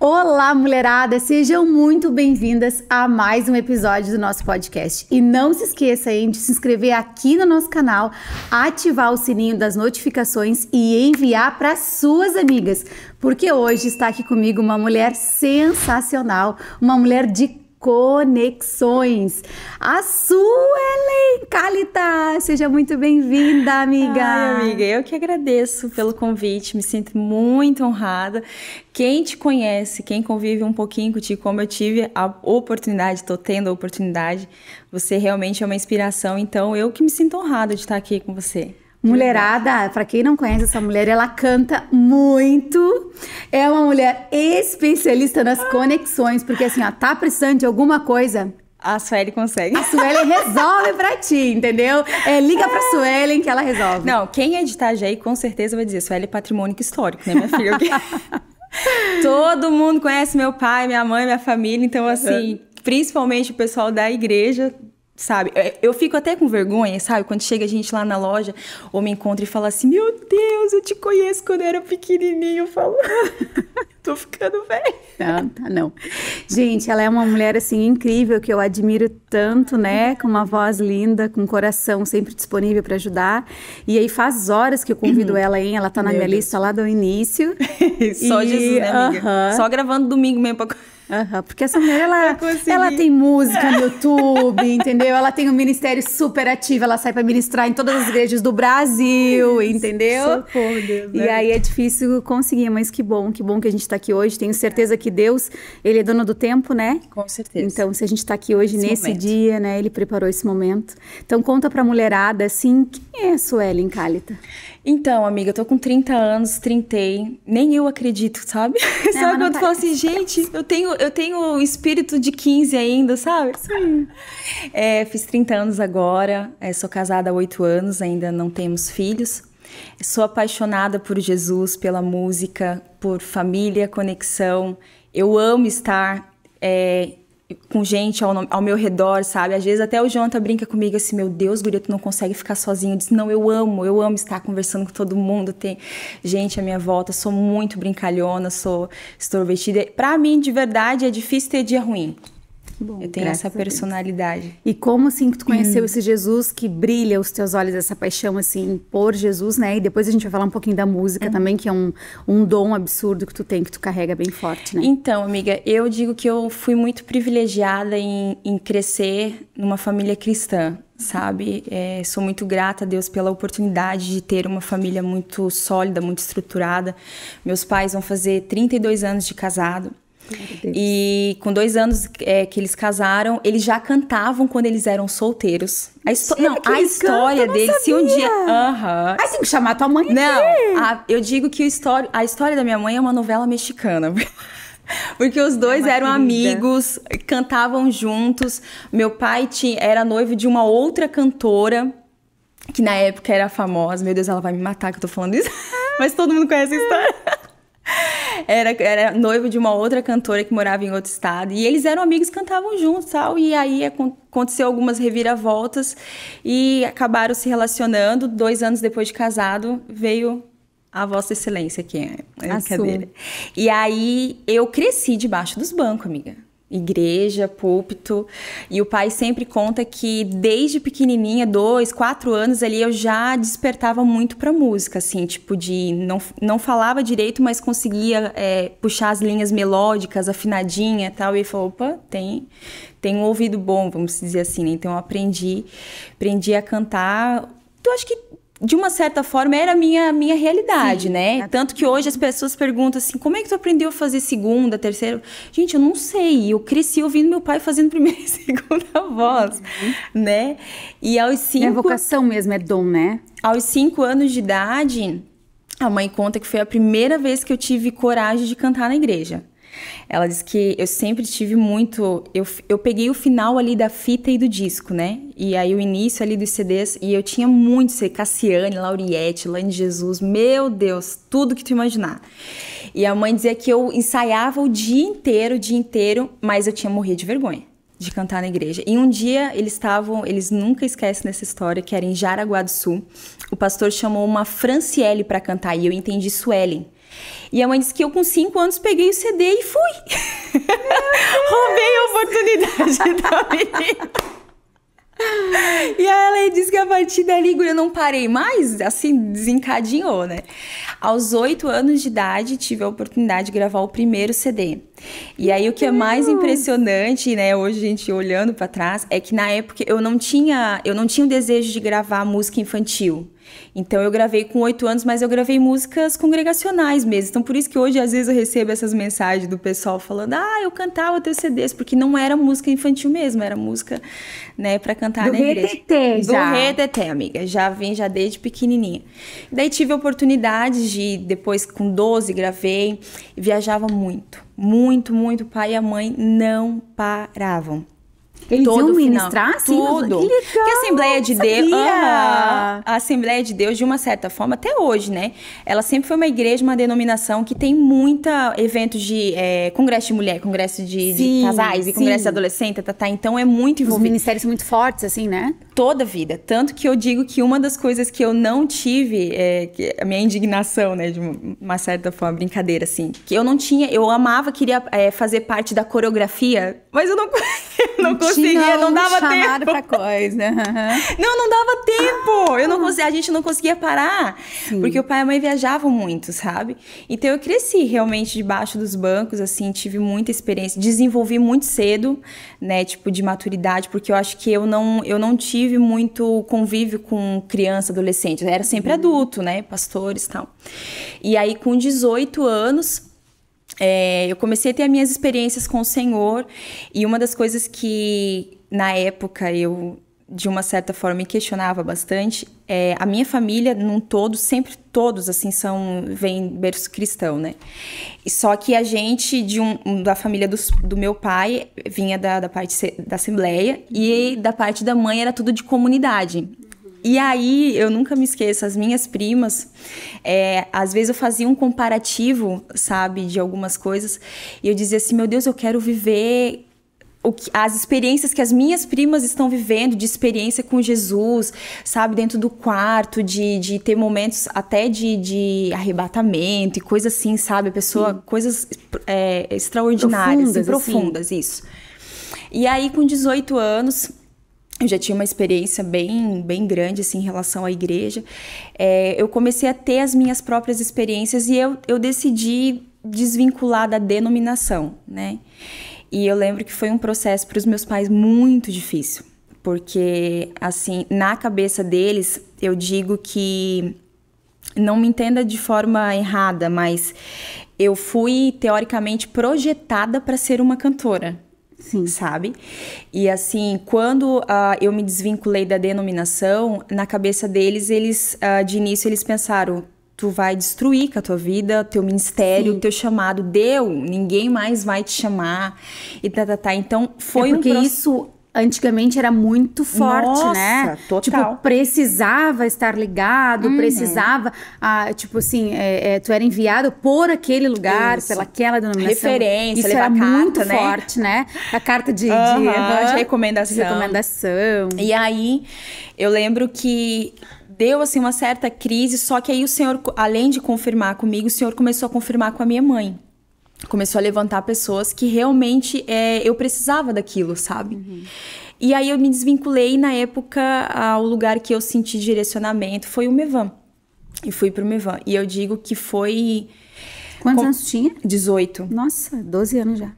Olá, mulherada! Sejam muito bem-vindas a mais um episódio do nosso podcast. E não se esqueça aí de se inscrever aqui no nosso canal, ativar o sininho das notificações e enviar para suas amigas, porque hoje está aqui comigo uma mulher sensacional, uma mulher de conexões, a Suelen Cálita. Seja muito bem-vinda, amiga. Ai, amiga, eu que agradeço pelo convite, me sinto muito honrada. Quem te conhece, quem convive um pouquinho contigo, como eu tive a oportunidade, estou tendo a oportunidade, você realmente é uma inspiração, então eu que me sinto honrada de estar aqui com você. Mulherada, para quem não conhece essa mulher, ela canta muito, é uma mulher especialista nas conexões, porque assim, ó, tá precisando de alguma coisa, a Suelen consegue. A Suelen resolve pra ti, entendeu? Liga pra Suelen que ela resolve. Não, quem é de Itajaí com certeza vai dizer, Suelen é patrimônio histórico, né, minha filha? Todo mundo conhece meu pai, minha mãe, minha família, então assim, principalmente o pessoal da igreja, sabe? Eu fico até com vergonha, sabe? Quando chega a gente lá na loja ou me encontra e fala assim, meu Deus, eu te conheço quando eu era pequenininho. Eu falo, tô ficando velha. Não. Gente, ela é uma mulher, assim, incrível, que eu admiro tanto, né? Com uma voz linda, com um coração sempre disponível para ajudar. E aí faz horas que eu convido ela, hein? Ela tá na minha lista lá do início. Só Jesus, né, amiga? Só gravando domingo mesmo pra... Porque essa mulher, ela tem música no YouTube, entendeu? Ela tem um ministério super ativo, ela sai pra ministrar em todas as igrejas do Brasil, entendeu? Socorro, Deus, né? E aí é difícil conseguir, mas que bom que a gente tá aqui hoje. Tenho certeza que Deus, Ele é dono do tempo, né? Com certeza. Então, se a gente tá aqui hoje nesse dia, né? Ele preparou esse momento. Então, conta pra mulherada, assim, quem é a Suelen Cálita? Então, amiga, eu tô com 30 anos, trintei, nem eu acredito, sabe? Sabe quando tu fala assim, gente, eu tenho o espírito de 15 ainda, sabe? Sim. Fiz 30 anos agora, sou casada há 8 anos, ainda não temos filhos. Sou apaixonada por Jesus, pela música, por família, conexão. Eu amo estar com gente ao meu redor, sabe? Às vezes até o Jonathan brinca comigo assim, meu Deus, guria, tu não consegue ficar sozinho. Eu disse, não, eu amo estar conversando com todo mundo, tem gente à minha volta, sou muito brincalhona, sou extrovertida. Pra mim, de verdade, é difícil ter dia ruim. Bom, eu tenho essa personalidade. E como assim que tu conheceu esse Jesus que brilha os teus olhos, essa paixão assim por Jesus, né? E depois a gente vai falar um pouquinho da música também, que é um dom absurdo que tu tem, que tu carrega bem forte, né? Então, amiga, eu digo que eu fui muito privilegiada em crescer numa família cristã, sabe? Sou muito grata a Deus pela oportunidade de ter uma família muito sólida, muito estruturada. Meus pais vão fazer 32 anos de casado. E com 2 anos que eles casaram, eles já cantavam quando eles eram solteiros. A história deles, se um dia... Aí tem que chamar tua mãe. Não, eu digo que a história da minha mãe é uma novela mexicana. Porque os dois eram amigos, cantavam juntos. Meu pai era noivo de uma outra cantora, que na época era famosa. Meu Deus, ela vai me matar que eu tô falando isso. Mas todo mundo conhece a história. Era noivo de uma outra cantora que morava em outro estado. E eles eram amigos, cantavam juntos, tal. E aí aconteceu algumas reviravoltas e acabaram se relacionando. 2 anos depois de casado, veio a Vossa Excelência aqui. Brincadeira. E aí eu cresci debaixo dos bancos, amiga. Igreja, púlpito, e o pai sempre conta que desde pequenininha, 2, 4 anos ali, eu já despertava muito pra música, assim, tipo de não falava direito, mas conseguia puxar as linhas melódicas, afinadinha e tal, e ele falou, opa, tem um ouvido bom, vamos dizer assim, né? Então eu aprendi a cantar, eu acho que de uma certa forma era a minha realidade, sim, né? Tanto que hoje as pessoas perguntam assim, como é que tu aprendeu a fazer segunda, terceira? Gente, eu não sei, eu cresci ouvindo meu pai fazendo primeira e segunda voz, né? E aos 5... É vocação mesmo, é dom, né? Aos 5 anos de idade, a mãe conta que foi a primeira vez que eu tive coragem de cantar na igreja. Ela diz que eu sempre tive muito... Eu peguei o final ali da fita e do disco, né? E aí o início ali dos CDs. E eu tinha muito, Cassiane, Lauriette, Laine Jesus. Meu Deus, tudo que tu imaginar. E a mãe dizia que eu ensaiava o dia inteiro, mas eu tinha morrido de vergonha de cantar na igreja. E um dia eles nunca esquecem dessa história, que era em Jaraguá do Sul. O pastor chamou uma Franciele para cantar e eu entendi Suelen. E a mãe disse que eu com 5 anos peguei o CD e fui. Roubei a oportunidade da menina. E aí ela disse que a partir dali eu não parei mais, assim, desencadeou, né? Aos 8 anos de idade, tive a oportunidade de gravar o primeiro CD. E aí o que é mais impressionante, né, hoje a gente olhando pra trás, é que na época eu não tinha o desejo de gravar música infantil. Então eu gravei com 8 anos, mas eu gravei músicas congregacionais mesmo. Então por isso que hoje às vezes eu recebo essas mensagens do pessoal falando: "Ah, eu cantava teus CDs", porque não era música infantil mesmo, era música, né, para cantar na igreja. Do reteté, amiga. Já vim já desde pequenininha. Daí tive a oportunidade de, depois com 12 gravei, e viajava muito. Muito, muito. O pai e a mãe não paravam. Eles todo iam final, ministrar? Assim, tudo. Que legal, que a Assembleia de Deus, sabia. a Assembleia de Deus, de uma certa forma, até hoje, né? Ela sempre foi uma igreja, uma denominação que tem muita eventos de congresso de mulher, congresso de casais e congresso de adolescente, então é muito envolvido. Os ministérios são muito fortes, assim, né? Toda a vida. Tanto que eu digo que uma das coisas que eu não tive, que a minha indignação, né, de uma certa forma, brincadeira, assim, que eu não tinha, eu amava, queria fazer parte da coreografia, mas eu não conseguia, não dava tempo. Pra coisa. Não dava tempo. Eu não conseguia, a gente não conseguia parar. Sim. Porque o pai e a mãe viajavam muito, sabe? Então eu cresci realmente debaixo dos bancos, assim, tive muita experiência, desenvolvi muito cedo, né, tipo de maturidade, porque eu acho que eu não tive muito convívio com criança, adolescente, eu era sempre adulto, né, pastores e tal. E aí com 18 anos, eu comecei a ter as minhas experiências com o Senhor, e uma das coisas que na época eu, de uma certa forma, me questionava bastante, a minha família num todo, sempre todos assim vem berço cristão, né? E só que a gente da família do meu pai vinha da parte da Assembleia, e da parte da mãe era tudo de comunidade. E aí, eu nunca me esqueço, as minhas primas, às vezes eu fazia um comparativo, sabe, de algumas coisas, e eu dizia assim: meu Deus, eu quero viver as experiências que as minhas primas estão vivendo, de experiência com Jesus, sabe, dentro do quarto, de ter momentos até de arrebatamento e coisas assim, sabe, coisas extraordinárias, profundas, isso. E aí, com 18 anos... eu já tinha uma experiência bem, bem grande, assim, em relação à igreja. Eu comecei a ter as minhas próprias experiências e eu decidi desvincular da denominação, né? E eu lembro que foi um processo para os meus pais muito difícil. Porque, assim, na cabeça deles, eu digo que... não me entenda de forma errada, mas eu fui, teoricamente, projetada para ser uma cantora. Sim. Sabe? E assim, quando eu me desvinculei da denominação, na cabeça deles, de início eles pensaram: tu vai destruir com a tua vida, teu ministério, teu chamado, ninguém mais vai te chamar, e tá. Então foi porque isso antigamente era muito forte, nossa, né? Total. Tipo, precisava estar ligado, precisava, tipo assim, tu era enviado por aquele lugar, pelaquela denominação. Referência, isso era carta, muito né? forte, né? A carta de recomendação. E aí, eu lembro que deu, assim, uma certa crise, só que aí o Senhor, além de confirmar comigo, o Senhor começou a confirmar com a minha mãe. Começou a levantar pessoas que realmente eu precisava daquilo, sabe? Uhum. E aí eu me desvinculei, na época, o lugar que eu senti direcionamento foi o Mevan. E fui pro Mevan. E eu digo que foi... Quantos anos tinha? 18. Nossa, 12 anos já.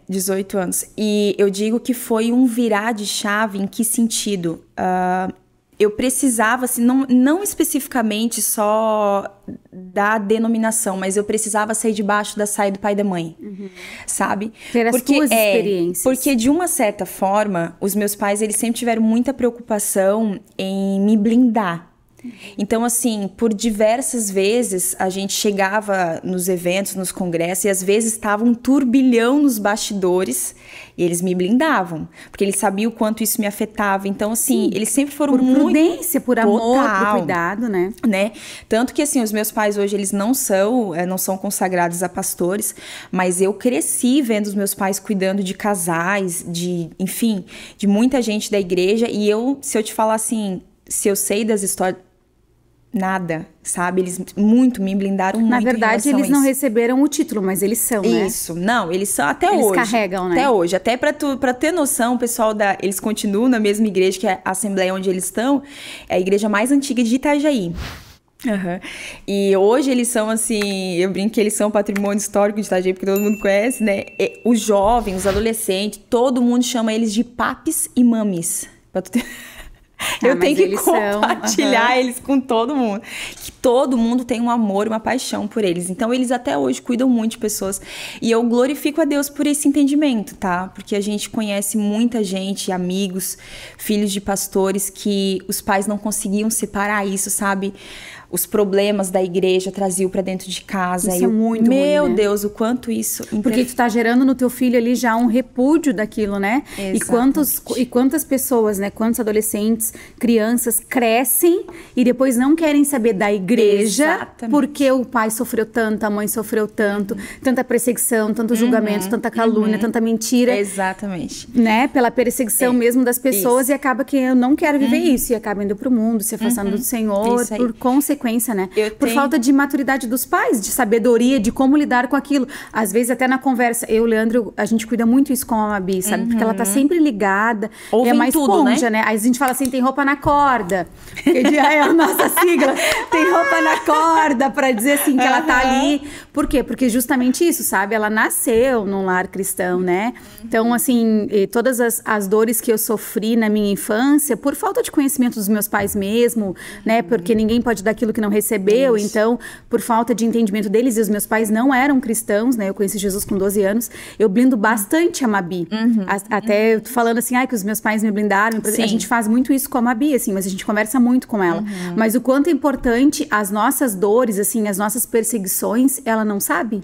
18 anos. E eu digo que foi um virar de chave. Em que sentido? Eu precisava, assim, não especificamente só da denominação, mas eu precisava sair debaixo da saia do pai e da mãe, sabe? Ter as tuas experiências. Porque, de uma certa forma, os meus pais, eles sempre tiveram muita preocupação em me blindar. Então, assim, por diversas vezes, a gente chegava nos eventos, nos congressos, e às vezes estava um turbilhão nos bastidores, e eles me blindavam, porque eles sabiam o quanto isso me afetava. Então, assim, eles sempre foram por muito... prudência, por amor, por cuidado, né? Tanto que, assim, os meus pais hoje, eles não são consagrados a pastores, mas eu cresci vendo os meus pais cuidando de casais, enfim, de muita gente da igreja, e se eu te falar assim, se eu sei das histórias... Nada, sabe? Eles me blindaram muito. Na verdade, eles não receberam o título, mas eles são, né? Isso, não, eles são até hoje. Eles carregam, né? Até hoje. Até pra ter noção, o pessoal eles continuam na mesma igreja, que é a Assembleia onde eles estão, é a igreja mais antiga de Itajaí. Uhum. E hoje eles são assim, eu brinco que eles são patrimônio histórico de Itajaí, porque todo mundo conhece, né? Os jovens, os adolescentes, todo mundo chama eles de papis e mamis. Pra tu ter... Eu tenho que compartilhar eles com todo mundo. Que todo mundo tem um amor, uma paixão por eles. Então, eles até hoje cuidam muito de pessoas. E eu glorifico a Deus por esse entendimento, tá? Porque a gente conhece muita gente, amigos, filhos de pastores, que os pais não conseguiam separar isso, sabe? Os problemas da igreja traziam pra dentro de casa. Isso é muito ruim, meu né? Deus, o quanto isso... Porque tu tá gerando no teu filho ali já um repúdio daquilo, né? E quantas pessoas, né? Quantos adolescentes, crianças crescem e depois não querem saber da igreja. Exatamente. Porque o pai sofreu tanto, a mãe sofreu tanto, tanta perseguição, tanto julgamento, tanta calúnia, tanta mentira. Exatamente. Né? Pela perseguição mesmo das pessoas e acaba que eu não quero viver isso e acaba indo pro mundo, se afastando do Senhor, por consequência, né? Por falta de maturidade dos pais, de sabedoria, de como lidar com aquilo. Às vezes até na conversa, eu e o Leandro, a gente cuida muito isso com a Mabi, sabe? Porque ela tá sempre ligada, é mais esponja, né? Aí a gente fala assim, tem roupa na corda. Porque é a nossa sigla, tem roupa na corda, pra dizer assim, que ela tá ali. Por quê? Porque justamente isso, sabe? Ela nasceu num lar cristão, né? Então, assim, todas as dores que eu sofri na minha infância, por falta de conhecimento dos meus pais mesmo, né? Porque ninguém pode dar aquilo que não recebeu, então, por falta de entendimento deles, e os meus pais não eram cristãos, né? Eu conheci Jesus com 12 anos, eu blindo bastante a Mabi. Até falando assim, que os meus pais me blindaram, a gente faz muito isso com a Mabi, assim, mas a gente conversa muito com ela. Mas o quanto é importante as nossas dores, assim, as nossas perseguições, ela não sabe.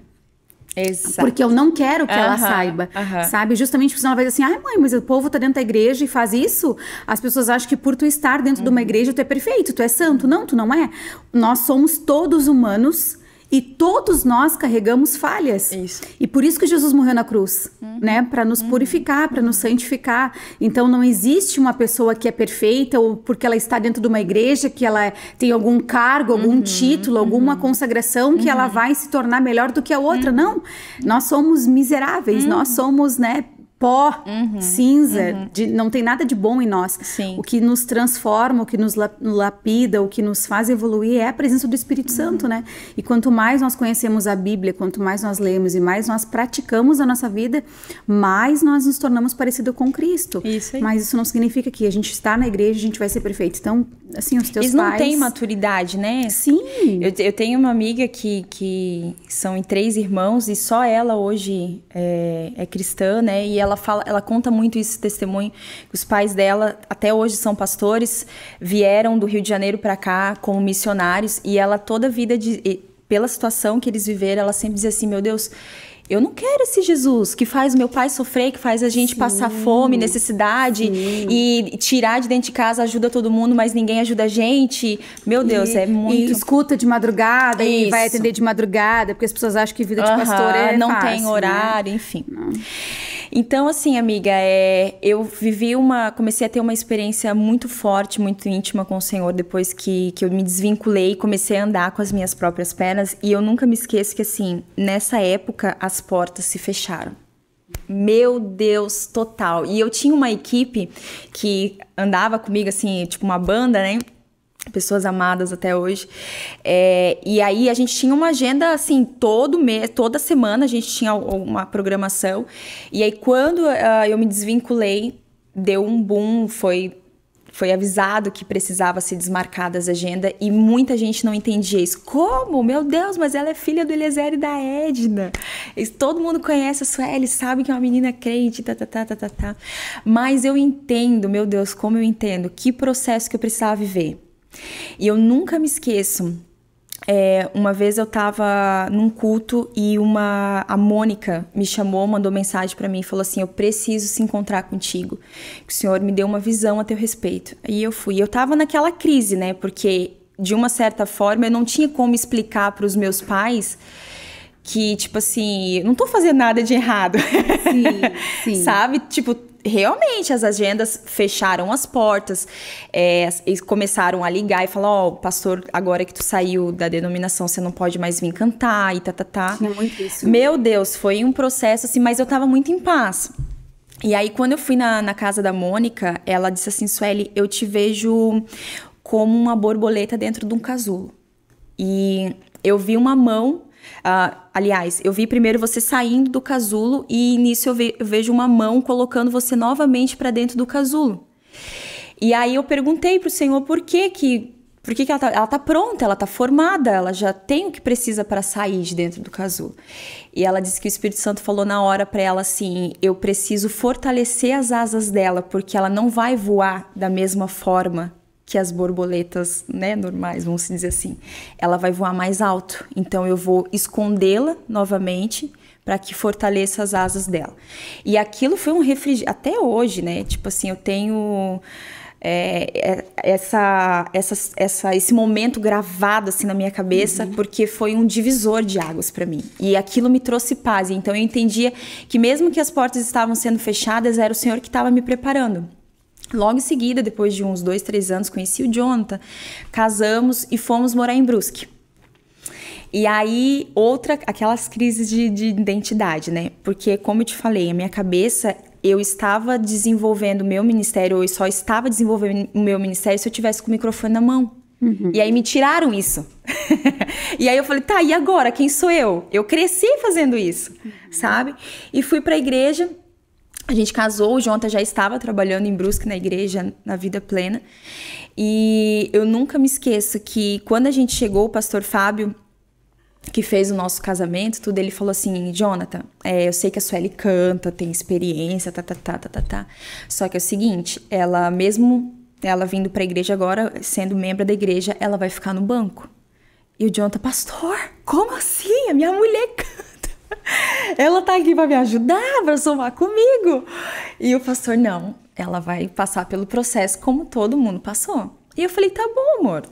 Exato. Porque eu não quero que ela saiba, sabe? Justamente porque senão ela vai dizer assim, mãe, mas o povo tá dentro da igreja e faz isso? As pessoas acham que por tu estar dentro de uma igreja, tu é perfeito, tu é santo. Não, tu não é. Nós somos todos humanos e todos nós carregamos falhas. Isso. E por isso que Jesus morreu na cruz, né? Para nos purificar, para nos santificar. Então não existe uma pessoa que é perfeita ou porque ela está dentro de uma igreja, que ela tem algum cargo, algum título, alguma consagração, que ela vai se tornar melhor do que a outra. Não. Nós somos miseráveis, nós somos, né? Pó, cinza, não tem nada de bom em nós. O que nos transforma, o que nos lapida, o que nos faz evoluir é a presença do Espírito Santo, né? E quanto mais nós conhecemos a Bíblia, quanto mais nós lemos e mais nós praticamos a nossa vida, mais nós nos tornamos parecidos com Cristo. Isso aí. Mas isso não significa que a gente está na igreja e a gente vai ser perfeito. Então, assim, os teus Eles pais... não têm maturidade, né? Sim. Eu tenho uma amiga que são em 3 irmãos e só ela hoje é cristã, né? E ela conta muito esse testemunho, que os pais dela até hoje são pastores, vieram do Rio de Janeiro para cá como missionários, e ela toda a vida, pela situação que eles viveram, ela sempre dizia assim, meu Deus, eu não quero esse Jesus que faz o meu pai sofrer, que faz a gente passar fome, necessidade e tirar de dentro de casa, ajuda todo mundo, mas ninguém ajuda a gente. Meu Deus, é muito... E escuta de madrugada e vai atender de madrugada, porque as pessoas acham que vida de pastor é não fácil, tem horário, né? enfim. Não. Então, assim, amiga, eu comecei a ter uma experiência muito forte, muito íntima com o Senhor depois que eu me desvinculei e comecei a andar com as minhas próprias pernas. E eu nunca me esqueço que, assim, nessa época, as portas se fecharam. Meu Deus, total. E eu tinha uma equipe que andava comigo, assim, tipo uma banda, né? Pessoas amadas até hoje. E aí a gente tinha uma agenda assim, todo mês, toda semana a gente tinha uma programação. E aí quando eu me desvinculei, deu um boom, foi avisado que precisava ser desmarcada as agendas e muita gente não entendia isso. Como? Meu Deus, mas ela é filha do Eliezer e da Edna. Todo mundo conhece a Sueli, sabe que é uma menina crente, Mas eu entendo, meu Deus, como eu entendo, que processo que eu precisava viver. E eu nunca me esqueço, uma vez eu tava num culto e a Mônica me chamou, mandou mensagem pra mim e falou assim, eu preciso se encontrar contigo, que o Senhor me deu uma visão a teu respeito. E eu fui, eu tava naquela crise, né, porque de uma certa forma eu não tinha como explicar pros meus pais que, tipo assim, eu não tô fazendo nada de errado, sim. Sim. Sabe, tipo, realmente as agendas fecharam as portas, eles começaram a ligar e falar, ó, pastor, agora que tu saiu da denominação, você não pode mais vir cantar e tá. Tinha muito isso. Meu Deus, foi um processo assim, mas eu tava muito em paz. E aí, quando eu fui na casa da Mônica, ela disse assim, Sueli, eu te vejo como uma borboleta dentro de um casulo. E eu vi uma mão, aliás, eu vi primeiro você saindo do casulo e nisso eu vejo uma mão colocando você novamente para dentro do casulo. E aí eu perguntei pro Senhor por que ela tá pronta, ela tá formada, ela já tem o que precisa para sair de dentro do casulo. E ela disse que o Espírito Santo falou na hora para ela assim, eu preciso fortalecer as asas dela, porque ela não vai voar da mesma forma que as borboletas, né, normais, vamos dizer assim. Ela vai voar mais alto, então eu vou escondê-la novamente para que fortaleça as asas dela. E aquilo foi um refrigério, até hoje, né, tipo assim, eu tenho... esse momento gravado assim na minha cabeça, porque foi um divisor de águas para mim, e aquilo me trouxe paz. Então eu entendia que mesmo que as portas estavam sendo fechadas, era o Senhor que estava me preparando. Logo em seguida, depois de uns 2, 3 anos, conheci o Jonathan, casamos e fomos morar em Brusque. E aí, aquelas crises de identidade, né? Porque, como eu te falei, a minha cabeça, eu estava desenvolvendo o meu ministério, ou eu só estava desenvolvendo o meu ministério se eu tivesse com o microfone na mão. E aí me tiraram isso. E aí eu falei, tá, e agora? Quem sou eu? Eu cresci fazendo isso, sabe? E fui pra igreja, a gente casou, o Jonathan já estava trabalhando em Brusque na igreja, na Vida Plena. E eu nunca me esqueço que quando a gente chegou, o pastor Fábio, que fez o nosso casamento, tudo, ele falou assim, Jonathan, eu sei que a Sueli canta, tem experiência, só que é o seguinte, mesmo ela vindo pra igreja agora, sendo membro da igreja, ela vai ficar no banco. E o Jonathan, pastor, como assim? A minha mulher canta. Ela tá aqui pra me ajudar, pra somar comigo. E o pastor, não, ela vai passar pelo processo como todo mundo passou. E eu falei, tá bom, amor.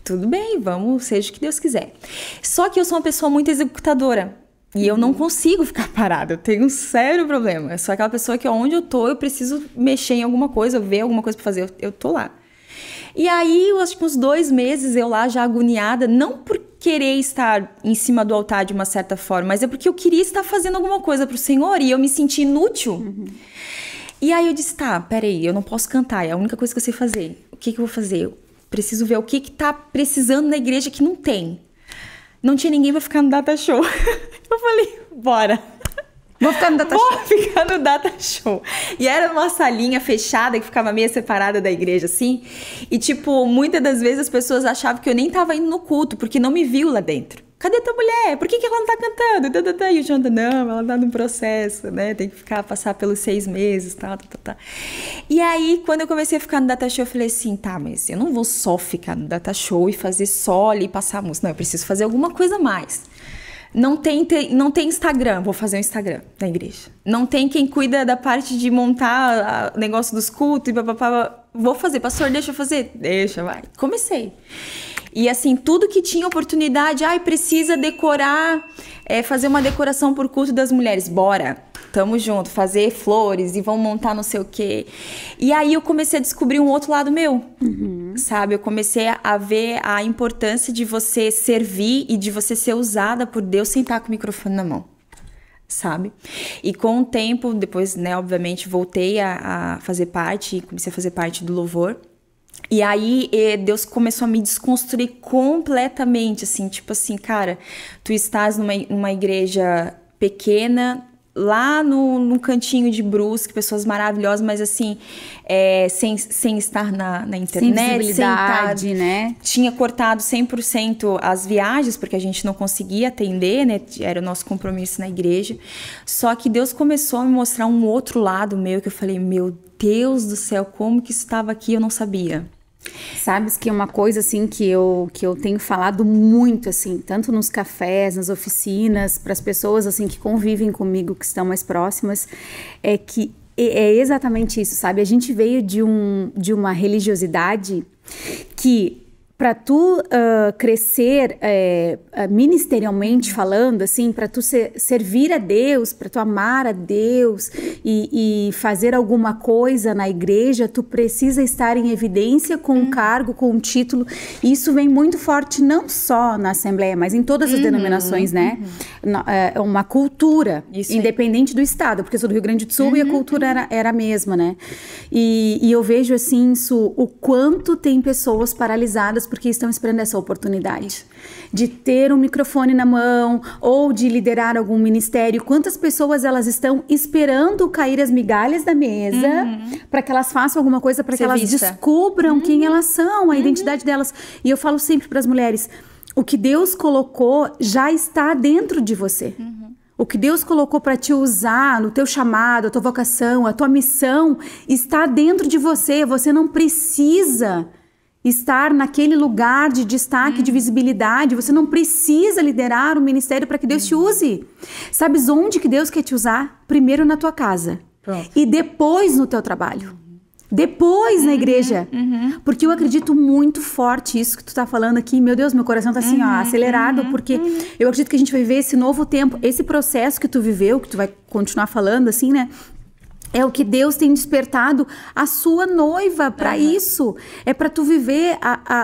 Tudo bem, vamos, seja o que Deus quiser. Só que eu sou uma pessoa muito executadora. E eu não consigo ficar parada. Eu tenho um sério problema. Eu sou aquela pessoa que onde eu tô, eu preciso mexer em alguma coisa, ver alguma coisa pra fazer. Eu tô lá. E aí, eu acho que uns 2 meses eu lá já agoniada, não por querer estar em cima do altar de uma certa forma, mas é porque eu queria estar fazendo alguma coisa pro Senhor e eu me senti inútil. E aí eu disse, tá, peraí, eu não posso cantar, é a única coisa que eu sei fazer. O que eu vou fazer? Eu preciso ver o que tá precisando na igreja que não tem. Não tinha ninguém pra ficar no Data Show. Eu falei, bora. Vou ficar no Data Show. Vou ficar no Data Show. E era uma salinha fechada que ficava meio separada da igreja, assim. E, tipo, muitas das vezes as pessoas achavam que eu nem tava indo no culto, porque não me viu lá dentro. Cadê tua mulher? Por que ela não tá cantando? E o Jonathan, não, ela tá no processo, né? Tem que passar pelos 6 meses, tal. E aí, quando eu comecei a ficar no Data Show, eu falei assim, tá, mas eu não vou só ficar no Data Show e fazer só ali, passar a música. Não, eu preciso fazer alguma coisa a mais. Não tem Instagram, vou fazer um Instagram da igreja. Não tem quem cuida da parte de montar o negócio dos cultos e papapá. Vou fazer, pastor, deixa eu fazer? Deixa, vai. Comecei. E assim, tudo que tinha oportunidade, precisa decorar, fazer uma decoração por culto das mulheres. Bora, tamo junto, fazer flores e vamos montar não sei o quê. E aí eu comecei a descobrir um outro lado meu, sabe? Eu comecei a ver a importância de você servir e de você ser usada por Deus sem estar com o microfone na mão, sabe? E com o tempo, depois, né, obviamente, voltei a fazer parte, comecei a fazer parte do louvor. E aí, Deus começou a me desconstruir completamente, assim, tipo assim, cara, tu estás numa igreja pequena, lá no cantinho de Brusque, pessoas maravilhosas, mas assim, sem estar na internet, sem visibilidade, né? Tinha cortado 100% as viagens, porque a gente não conseguia atender, né? Era o nosso compromisso na igreja. Só que Deus começou a me mostrar um outro lado meu, que eu falei, meu Deus do céu, como que isso estava aqui, eu não sabia. Sabes que uma coisa assim que eu tenho falado muito assim, tanto nos cafés, nas oficinas, para as pessoas assim que convivem comigo, que estão mais próximas, é que é exatamente isso, sabe? A gente veio de uma religiosidade que para tu crescer ministerialmente falando, assim, para tu servir a Deus, para tu amar a Deus e fazer alguma coisa na igreja, tu precisa estar em evidência com um cargo, com um título. E isso vem muito forte não só na Assembleia, mas em todas as denominações, né? É uma cultura, isso independente do estado, porque eu sou do Rio Grande do Sul e a cultura era a mesma, né? E eu vejo, assim, o quanto tem pessoas paralisadas porque estão esperando essa oportunidade de ter um microfone na mão ou de liderar algum ministério. Quantas pessoas elas estão esperando cair as migalhas da mesa para que elas façam alguma coisa, para que elas descubram quem elas são, a identidade delas. E eu falo sempre para as mulheres, o que Deus colocou já está dentro de você. O que Deus colocou para te usar no teu chamado, a tua vocação, a tua missão, está dentro de você. Você não precisa estar naquele lugar de destaque, de visibilidade. Você não precisa liderar um ministério para que Deus te use. Sabes onde que Deus quer te usar? Primeiro na tua casa. Pronto. E depois no teu trabalho. Depois na igreja. Porque eu acredito muito forte isso que tu tá falando aqui. Meu Deus, meu coração tá assim, ó, acelerado. Porque eu acredito que a gente vai viver esse novo tempo. Esse processo que tu viveu, que tu vai continuar falando assim, né? É o que Deus tem despertado a sua noiva para isso. É para tu viver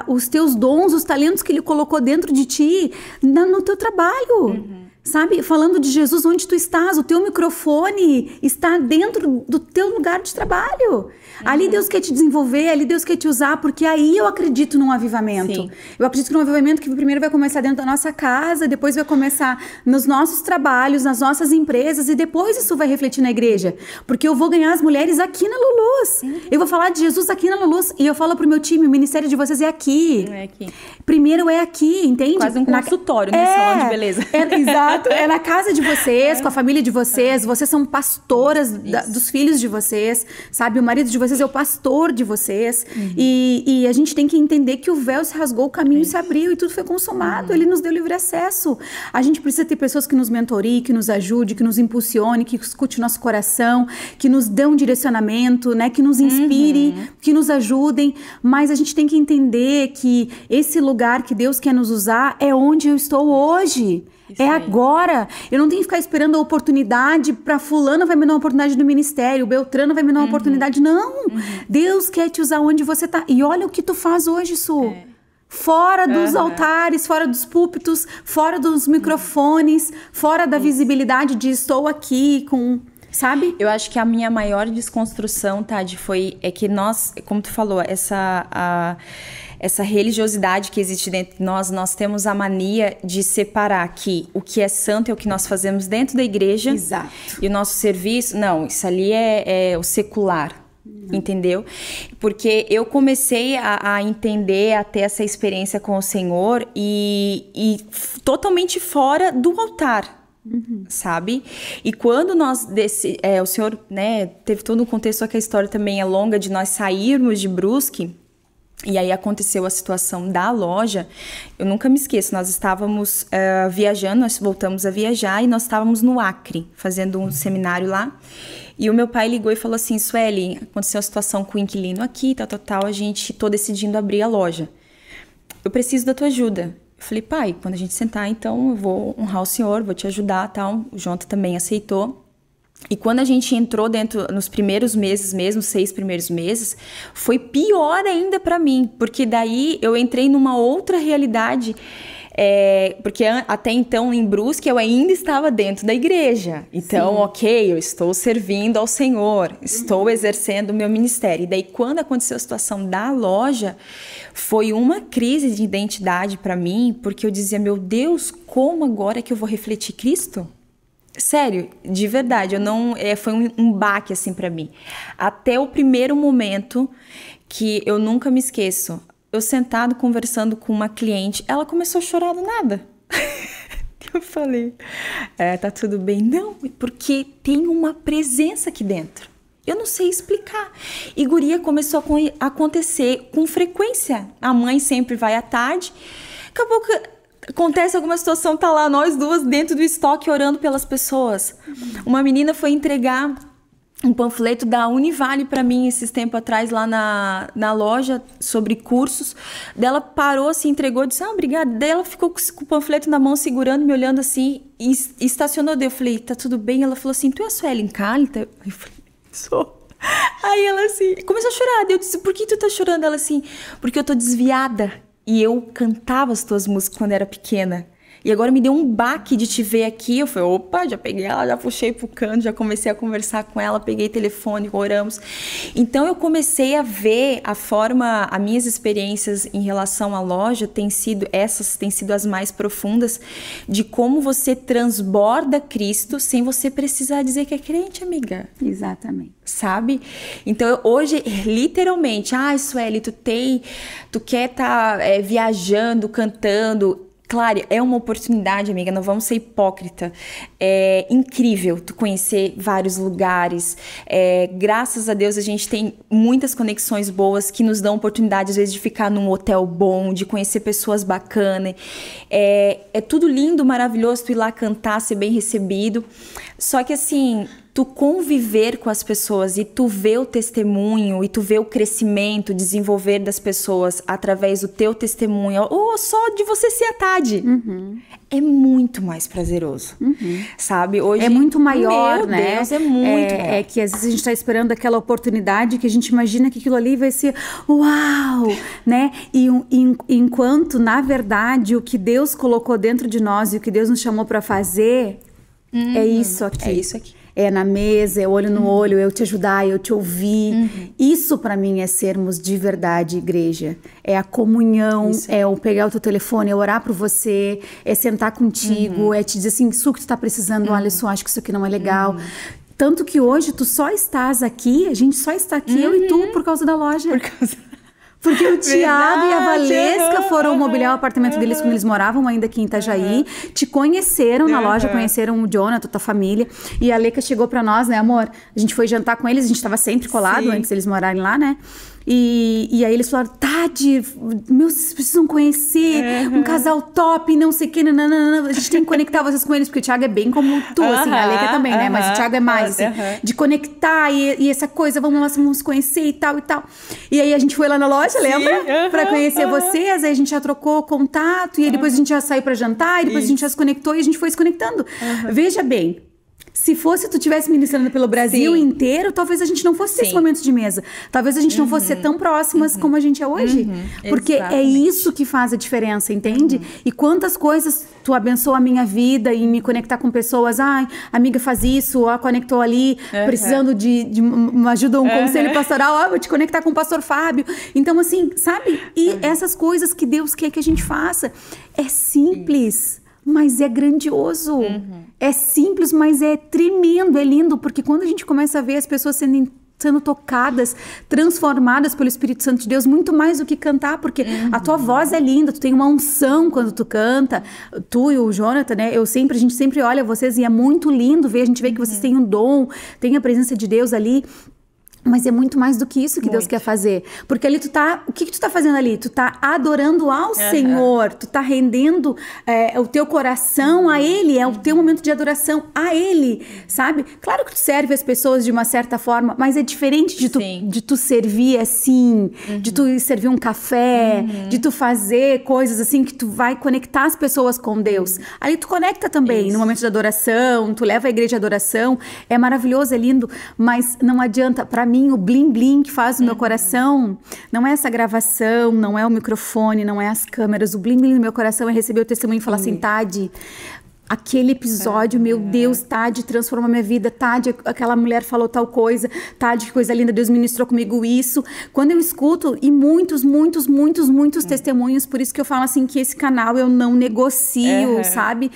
os teus dons, os talentos que Ele colocou dentro de ti no teu trabalho. Sabe? Falando de Jesus, onde tu estás, o teu microfone está dentro do teu lugar de trabalho. Ali Deus quer te desenvolver, ali Deus quer te usar, porque aí eu acredito num avivamento. Sim. Eu acredito num avivamento que primeiro vai começar dentro da nossa casa, depois vai começar nos nossos trabalhos, nas nossas empresas, e depois isso vai refletir na igreja. Porque eu vou ganhar as mulheres aqui na Luluz. Eu vou falar de Jesus aqui na Luluz, e eu falo pro meu time, o ministério de vocês é aqui. É aqui. Primeiro é aqui, entende? Quase um consultório, né? Salão de beleza. Exato. É na casa de vocês, com a família de vocês. Vocês são pastoras dos filhos de vocês, sabe? O marido de vocês é o pastor de vocês. E a gente tem que entender que o véu se rasgou, o caminho se abriu e tudo foi consumado. Ele nos deu livre acesso. A gente precisa ter pessoas que nos mentoriem, que nos ajude, que nos impulsione, que escute nosso coração, que nos dê um direcionamento, né? Que nos inspire, que nos ajudem. Mas a gente tem que entender que esse lugar que Deus quer nos usar é onde eu estou hoje. Isso é agora. Eu não tenho que ficar esperando a oportunidade para fulano vai me dar uma oportunidade no ministério, o Beltrano vai me dar uma oportunidade. Não. Deus quer te usar onde você tá. E olha o que tu faz hoje, Su. Fora dos altares, fora dos púlpitos, fora dos microfones, fora da visibilidade de estou aqui com... Sabe? Eu acho que a minha maior desconstrução, Tade, é que nós, como tu falou, essa religiosidade que existe dentro de nós temos a mania de separar que o que é santo é o que nós fazemos dentro da igreja. Exato. E o nosso serviço, não, isso ali é o secular. Entendeu? Porque eu comecei a entender, a ter essa experiência com o Senhor e totalmente fora do altar. Sabe? E quando nós o Senhor, né, teve todo um contexto, só que a história também é longa, de nós sairmos de Brusque, e aí aconteceu a situação da loja. Eu nunca me esqueço, nós estávamos viajando, nós voltamos a viajar e nós estávamos no Acre, fazendo um seminário lá, e o meu pai ligou e falou assim: Sueli, aconteceu a situação com o inquilino aqui, a gente tô decidindo abrir a loja, eu preciso da tua ajuda. Eu falei: pai, quando a gente sentar, então eu vou honrar o senhor, vou te ajudar, tal. O Jonathan também aceitou. E quando a gente entrou dentro, nos primeiros meses mesmo, 6 primeiros meses, foi pior ainda para mim, porque daí eu entrei numa outra realidade. Porque até então em Brusque eu ainda estava dentro da igreja. Então, ok, eu estou servindo ao Senhor, estou exercendo o meu ministério. E daí quando aconteceu a situação da loja, foi uma crise de identidade para mim, porque eu dizia: meu Deus, como agora que eu vou refletir Cristo? Sério, de verdade, foi um baque assim para mim. Até o primeiro momento que eu nunca me esqueço. Eu sentado conversando com uma cliente, ela começou a chorar do nada. Eu falei: tá tudo bem? Não, porque tem uma presença aqui dentro. Eu não sei explicar. E guria começou a acontecer com frequência. A mãe sempre vai à tarde. Acabou que acontece alguma situação, tá lá nós duas dentro do estoque orando pelas pessoas. Uma menina foi entregar um panfleto da Univale para mim esses tempos atrás lá na loja sobre cursos. Dela parou, assim, entregou, disse, obrigada. Daí ela ficou com o panfleto na mão, segurando, me olhando assim, e estacionou. Daí eu falei, tá tudo bem? Ela falou assim, tu é a Suelen Cálita? Eu falei, sou. Aí ela assim, começou a chorar. Daí eu disse, por que tu tá chorando? Ela assim, porque eu tô desviada. E eu cantava as tuas músicas quando era pequena. E agora me deu um baque de te ver aqui. Eu falei, opa, já peguei ela, já puxei pro canto, já comecei a conversar com ela, peguei telefone, oramos. Então eu comecei a ver a forma, as minhas experiências em relação à loja essas têm sido as mais profundas, de como você transborda Cristo sem você precisar dizer que é crente, amiga. Exatamente. Sabe? Então hoje, literalmente, Sueli, tu quer estar viajando, cantando. Claro, é uma oportunidade, amiga, não vamos ser hipócrita. É incrível tu conhecer vários lugares. Graças a Deus a gente tem muitas conexões boas que nos dão oportunidade, às vezes, de ficar num hotel bom, de conhecer pessoas bacanas. É tudo lindo, maravilhoso tu ir lá cantar, ser bem recebido. Só que assim, tu conviver com as pessoas e tu ver o testemunho e tu ver o crescimento, desenvolver das pessoas através do teu testemunho, ou só de você ser a Tade, é muito mais prazeroso, sabe? Hoje é muito maior, né? Meu Deus, é muito maior. É que às vezes a gente tá esperando aquela oportunidade que a gente imagina que aquilo ali vai ser uau, né? E enquanto, na verdade, o que Deus colocou dentro de nós e o que Deus nos chamou para fazer é isso aqui. É isso aqui. É na mesa, é olho no olho, eu te ajudar, eu te ouvir. Isso para mim é sermos de verdade igreja. É a comunhão, é o pegar o teu telefone, é orar por você, é sentar contigo, é te dizer assim, isso que tu tá precisando, olha só, acho que isso aqui não é legal. Tanto que hoje tu só estás aqui, a gente só está aqui, eu e tu, por causa da loja. Porque o Tiago e a Valesca foram mobiliar o apartamento deles quando eles moravam ainda aqui em Itajaí. Te conheceram na loja, conheceram o Jonathan, tua família. E a Leca chegou pra nós, né, amor? A gente foi jantar com eles, a gente tava sempre colado antes deles morarem lá, né? E aí eles falaram, Tade, vocês precisam conhecer um casal top, não sei o que, a gente tem que conectar vocês com eles, porque o Thiago é bem como tu, assim, a Leica também, né? Mas o Thiago é mais, assim, de conectar e essa coisa, vamos conhecer e tal e tal. E aí a gente foi lá na loja, lembra? Pra conhecer vocês, aí a gente já trocou contato, e aí depois a gente já saiu pra jantar, e depois a gente já se conectou e a gente foi se conectando. Veja bem, se fosse tu tivesse ministrando pelo Brasil inteiro, talvez a gente não fosse ter esse momento de mesa. Talvez a gente não fosse ser tão próximas como a gente é hoje. Porque é isso que faz a diferença, entende? E quantas coisas tu abençoa a minha vida em me conectar com pessoas. Amiga faz isso, conectou ali, precisando de uma ajuda, um conselho pastoral. Vou te conectar com o pastor Fábio. Então, assim, sabe? E essas coisas que Deus quer que a gente faça. É simples. Mas é grandioso. É simples, mas é tremendo, é lindo. Porque quando a gente começa a ver as pessoas sendo tocadas, transformadas pelo Espírito Santo de Deus, muito mais do que cantar, porque a tua voz é linda, tu tem uma unção quando tu canta, tu e o Jonathan, né? A gente sempre olha vocês e é muito lindo ver, a gente vê que vocês têm um dom, tem a presença de Deus ali. Mas é muito mais do que isso que Deus quer fazer. Porque ali o que tu tá fazendo ali? Tu tá adorando ao Senhor, tu tá rendendo o teu coração a Ele, é o teu momento de adoração a Ele, sabe? Claro que tu serve as pessoas de uma certa forma, mas é diferente de tu servir assim, de tu servir um café, de tu fazer coisas assim que tu vai conectar as pessoas com Deus. Ali tu conecta também no momento de adoração, tu leva a igreja de adoração, é maravilhoso, é lindo, mas não adianta, pra mim, o blim blim que faz no meu coração não é essa gravação, não é o microfone, não é as câmeras. O blim blim no meu coração é receber o testemunho e falar assim, Tade, aquele episódio, meu Deus, Tade, transformou minha vida, Tade, aquela mulher falou tal coisa, Tade, que coisa linda, Deus ministrou comigo isso. Quando eu escuto, e muitos testemunhos, por isso que eu falo assim, que esse canal eu não negocio, sabe?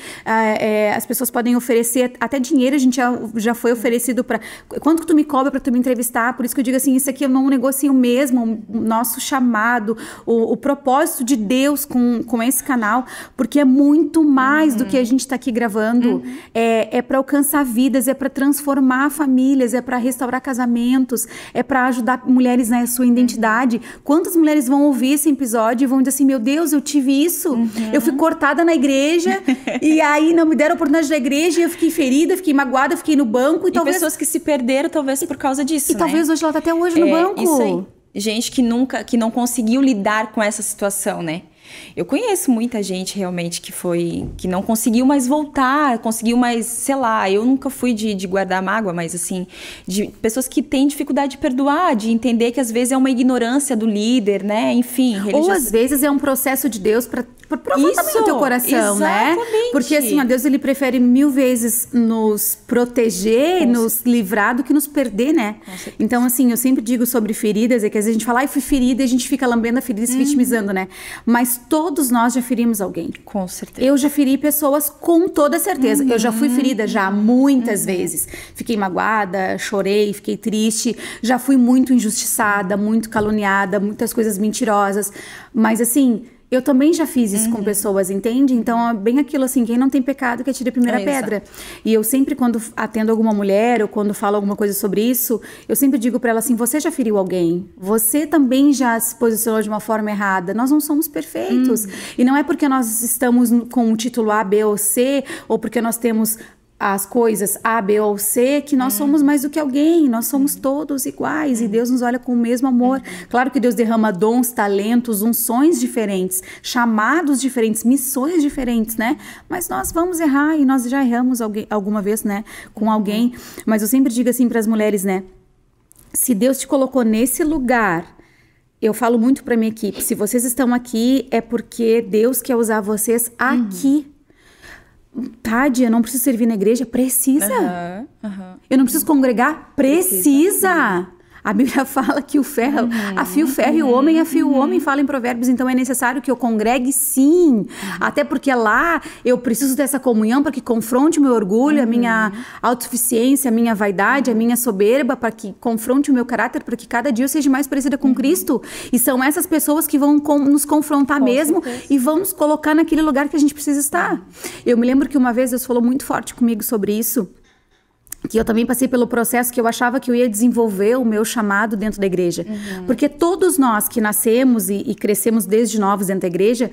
As pessoas podem oferecer, até dinheiro a gente já foi oferecido para... Quanto que tu me cobra para tu me entrevistar? Por isso que eu digo assim, isso aqui eu não negocio mesmo, o nosso chamado, o propósito de Deus com esse canal, porque é muito mais do que a gente tá aqui gravando é para alcançar vidas, é para transformar famílias, é para restaurar casamentos, é para ajudar mulheres na sua identidade. Quantas mulheres vão ouvir esse episódio e vão dizer assim, meu Deus, eu tive isso, eu fui cortada na igreja e aí não me deram a oportunidade da igreja e eu fiquei ferida, fiquei magoada, fiquei no banco. E talvez... pessoas que se perderam talvez por causa disso, E talvez hoje ela tá até hoje no banco. Isso aí. Gente que não conseguiu lidar com essa situação, né? Eu conheço muita gente realmente que não conseguiu mais voltar, conseguiu mais, sei lá, eu nunca fui de guardar mágoa, mas assim, de pessoas que têm dificuldade de perdoar, de entender que às vezes é uma ignorância do líder, né? Enfim, ou às vezes é um processo de Deus para provar também o teu coração, exatamente. Né? Porque assim, Deus ele prefere 1000 vezes nos proteger, nos livrar do que nos perder, né? Então assim, eu sempre digo sobre feridas, é que às vezes a gente fala, ai, fui ferida, e a gente fica lambendo a ferida e se vitimizando, né? Mas todos nós já ferimos alguém. Com certeza. Eu já feri pessoas com toda certeza. Eu já fui ferida já muitas vezes. Fiquei magoada, chorei, fiquei triste. Já fui muito injustiçada, muito caluniada, muitas coisas mentirosas. Mas assim, eu também já fiz isso com pessoas, entende? Então, é bem aquilo assim, quem não tem pecado que atire a primeira pedra. Exato. E eu sempre, quando atendo alguma mulher ou quando falo alguma coisa sobre isso, eu sempre digo pra ela assim, você já feriu alguém? Você também já se posicionou de uma forma errada? Nós não somos perfeitos. E não é porque nós estamos com um título A, B ou C, ou porque nós temos as coisas A, B ou C, que nós somos mais do que alguém, nós somos todos iguais e Deus nos olha com o mesmo amor. Claro que Deus derrama dons, talentos, unções diferentes, chamados diferentes, missões diferentes, né? Mas nós vamos errar e nós já erramos alguma vez, né? Com alguém. Mas eu sempre digo assim para as mulheres, né? Se Deus te colocou nesse lugar, eu falo muito para minha equipe, se vocês estão aqui é porque Deus quer usar vocês aqui. Tádia, eu não preciso servir na igreja? Precisa. Eu não preciso congregar? Precisa. A Bíblia fala que o ferro afia o ferro e o homem afia o homem, fala em Provérbios, então é necessário que eu congregue sim, até porque lá eu preciso dessa comunhão para que confronte o meu orgulho, a minha autossuficiência, a minha vaidade, a minha soberba, para que confronte o meu caráter, para que cada dia eu seja mais parecida com Cristo, e são essas pessoas que vão nos confrontar mesmo e vão nos colocar naquele lugar que a gente precisa estar. Eu me lembro que uma vez Deus falou muito forte comigo sobre isso, que eu também passei pelo processo que eu achava que eu ia desenvolver o meu chamado dentro da igreja. Porque todos nós que nascemos e crescemos desde novos dentro da igreja,